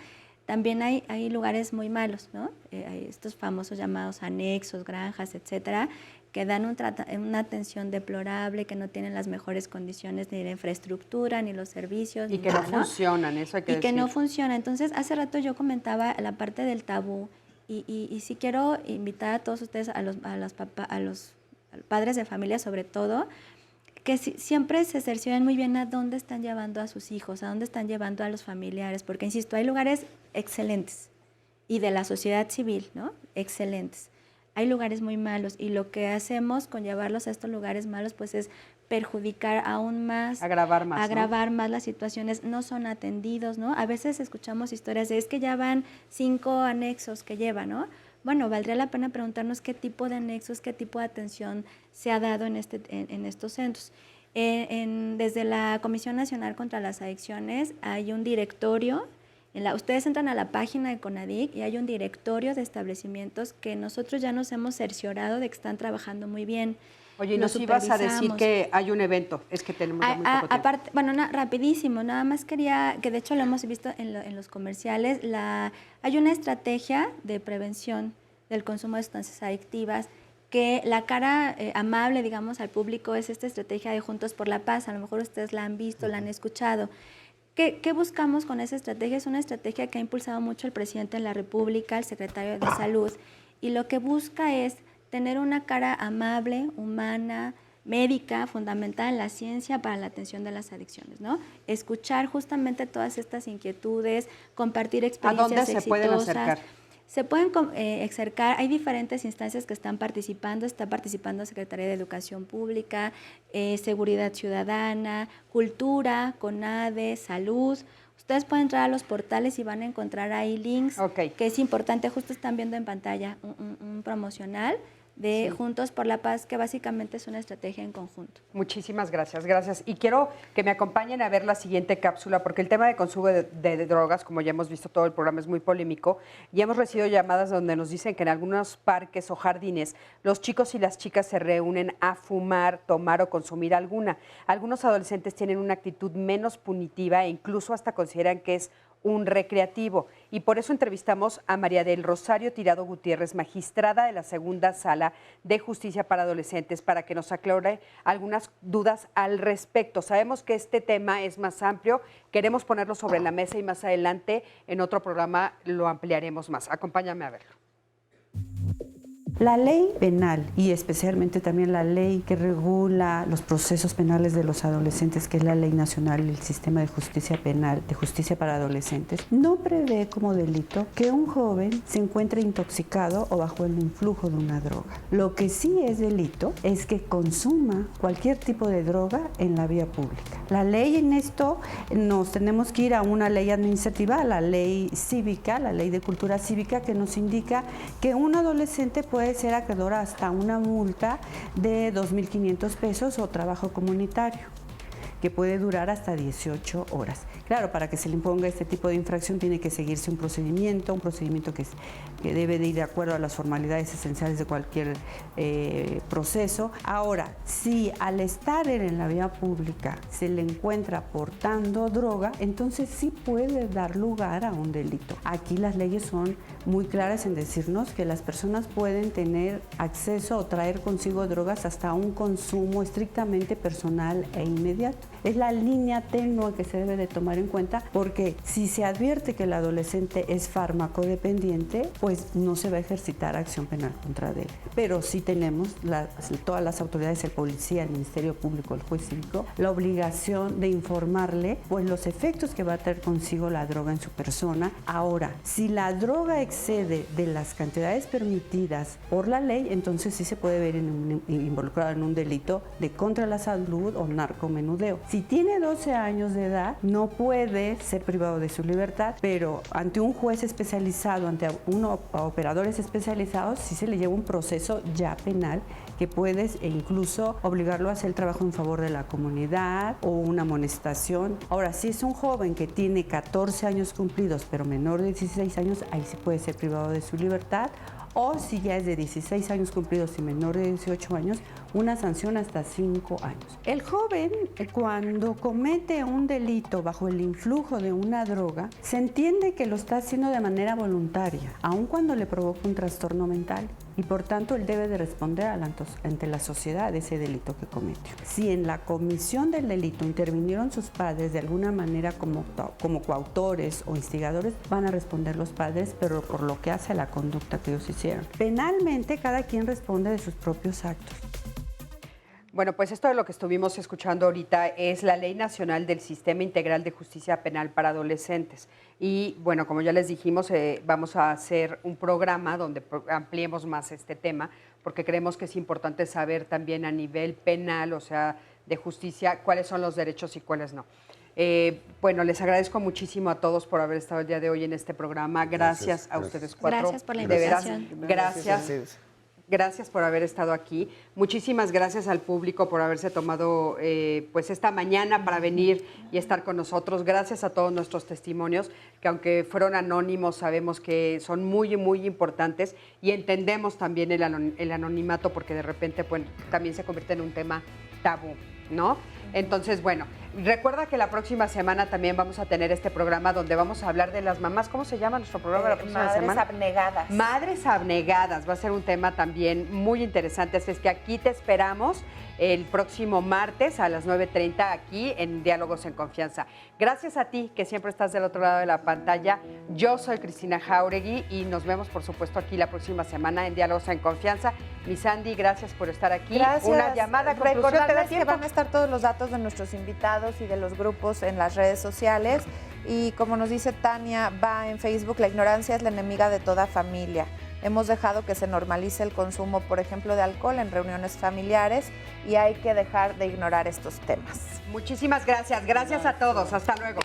también hay lugares muy malos, ¿no? Hay estos famosos llamados anexos, granjas, etcétera, que dan una atención deplorable, que no tienen las mejores condiciones ni de infraestructura, ni los servicios. Y que no funcionan, eso hay que decir. Y que no funciona. Entonces, hace rato yo comentaba la parte del tabú, y sí quiero invitar a todos ustedes, a los padres de familia sobre todo, que siempre se cercioren muy bien a dónde están llevando a sus hijos, a dónde están llevando a los familiares, porque, insisto, hay lugares excelentes, y de la sociedad civil, ¿no? Excelentes. Hay lugares muy malos, y lo que hacemos con llevarlos a estos lugares malos, pues es perjudicar aún más, agravar más las situaciones, no son atendidos, ¿no? A veces escuchamos historias de, es que ya van 5 anexos que llevan, ¿no? Bueno, valdría la pena preguntarnos qué tipo de anexos, qué tipo de atención se ha dado en estos centros. Desde la Comisión Nacional contra las Adicciones hay un directorio. Ustedes entran a la página de CONADIC y hay un directorio de establecimientos que nosotros ya nos hemos cerciorado de que están trabajando muy bien. Oye, nos ibas a decir que hay un evento, es que tenemos ya muy poco tiempo. Aparte, bueno, rapidísimo, nada más quería, que de hecho lo hemos visto en los comerciales, hay una estrategia de prevención del consumo de sustancias adictivas, que la cara amable, digamos, al público es esta estrategia de Juntos por la Paz. A lo mejor ustedes la han visto, la han escuchado. ¿Qué buscamos con esa estrategia? Es una estrategia que ha impulsado mucho el presidente de la República, el secretario de Salud, y lo que busca es tener una cara amable, humana, médica, fundamentada en la ciencia para la atención de las adicciones, ¿no? Escuchar justamente todas estas inquietudes, compartir experiencias ¿A dónde se pueden exitosas. acercar? Se pueden acercar, hay diferentes instancias que están participando, está participando Secretaría de Educación Pública, Seguridad Ciudadana, Cultura, CONADE, Salud. Ustedes pueden entrar a los portales y van a encontrar ahí links, que es importante, justo están viendo en pantalla un promocional de Juntos por la Paz, que básicamente es una estrategia en conjunto. Muchísimas gracias, gracias. Y quiero que me acompañen a ver la siguiente cápsula, porque el tema de consumo de drogas, como ya hemos visto todo el programa, es muy polémico, y hemos recibido llamadas donde nos dicen que en algunos parques o jardines los chicos y las chicas se reúnen a fumar, tomar o consumir alguna. Algunos adolescentes tienen una actitud menos punitiva e incluso hasta consideran que es un recreativo. Y por eso entrevistamos a María del Rosario Tirado Gutiérrez, magistrada de la Segunda Sala de Justicia para Adolescentes, para que nos aclare algunas dudas al respecto. Sabemos que este tema es más amplio, queremos ponerlo sobre la mesa y más adelante en otro programa lo ampliaremos más. Acompáñame a verlo. La ley penal y especialmente también la ley que regula los procesos penales de los adolescentes, que es la Ley Nacional del Sistema de Justicia Penal, de Justicia para Adolescentes, no prevé como delito que un joven se encuentre intoxicado o bajo el influjo de una droga. Lo que sí es delito es que consuma cualquier tipo de droga en la vía pública. La ley en esto nos tenemos que ir a una ley administrativa, a la ley cívica, la ley de cultura cívica, que nos indica que un adolescente puede ser acreedor hasta una multa de 2.500 pesos o trabajo comunitario, que puede durar hasta 18 horas. Claro, para que se le imponga este tipo de infracción tiene que seguirse un procedimiento que debe de ir de acuerdo a las formalidades esenciales de cualquier proceso. Ahora, si al estar en la vía pública se le encuentra portando droga, entonces sí puede dar lugar a un delito. Aquí las leyes son muy claras en decirnos que las personas pueden tener acceso o traer consigo drogas hasta un consumo estrictamente personal e inmediato. Es la línea tenue que se debe de tomar en cuenta, porque si se advierte que el adolescente es farmacodependiente, pues no se va a ejercitar acción penal contra él. Pero sí tenemos todas las autoridades, el policía, el Ministerio Público, el juez cívico, la obligación de informarle pues los efectos que va a traer consigo la droga en su persona. Ahora, si la droga excede de las cantidades permitidas por la ley, entonces sí se puede ver involucrado en un delito de contra la salud o narcomenudeo. Si tiene 12 años de edad, no puede ser privado de su libertad, pero ante un juez especializado, ante operadores especializados, sí se le lleva un proceso ya penal que puedes incluso obligarlo a hacer el trabajo en favor de la comunidad o una amonestación. Ahora, si es un joven que tiene 14 años cumplidos, pero menor de 16 años, ahí sí puede ser privado de su libertad. O si ya es de 16 años cumplidos y menor de 18 años, una sanción hasta 5 años. El joven, cuando comete un delito bajo el influjo de una droga, se entiende que lo está haciendo de manera voluntaria, aun cuando le provoca un trastorno mental. Y por tanto, él debe de responder ante la sociedad de ese delito que cometió. Si en la comisión del delito intervinieron sus padres de alguna manera como coautores o instigadores, van a responder los padres, pero por lo que hace a la conducta que ellos hicieron. Penalmente, cada quien responde de sus propios actos. Bueno, pues esto de lo que estuvimos escuchando ahorita es la Ley Nacional del Sistema Integral de Justicia Penal para Adolescentes. Y bueno, como ya les dijimos, vamos a hacer un programa donde ampliemos más este tema, porque creemos que es importante saber también a nivel penal, o sea, de justicia, cuáles son los derechos y cuáles no. Bueno, les agradezco muchísimo a todos por haber estado el día de hoy en este programa. Gracias a ustedes cuatro. Gracias por la invitación. Gracias. Gracias por haber estado aquí. Muchísimas gracias al público por haberse tomado pues esta mañana para venir y estar con nosotros. Gracias a todos nuestros testimonios, que aunque fueron anónimos, sabemos que son muy, muy importantes y entendemos también el anonimato, porque de repente pues, también se convierte en un tema tabú, ¿no? Entonces, bueno, recuerda que la próxima semana también vamos a tener este programa donde vamos a hablar de las mamás. ¿Cómo se llama nuestro programa la próxima Madres semana? abnegadas. Madres abnegadas. Va a ser un tema también muy interesante. Así es que aquí te esperamos el próximo martes a las 9:30 aquí en Diálogos en Confianza. Gracias a ti que siempre estás del otro lado de la pantalla. Yo soy Cristina Jáuregui y nos vemos, por supuesto, aquí la próxima semana en Diálogos en Confianza. Mi Sandy, gracias por estar aquí. Gracias. Una llamada a conclusión. ¿Te da Recordarles que tiempo? van a estar todos los datos de nuestros invitados y de los grupos en las redes sociales. Y como nos dice Tania, va en Facebook, la ignorancia es la enemiga de toda familia. Hemos dejado que se normalice el consumo, por ejemplo, de alcohol en reuniones familiares y hay que dejar de ignorar estos temas. Muchísimas gracias. Gracias a todos. Hasta luego.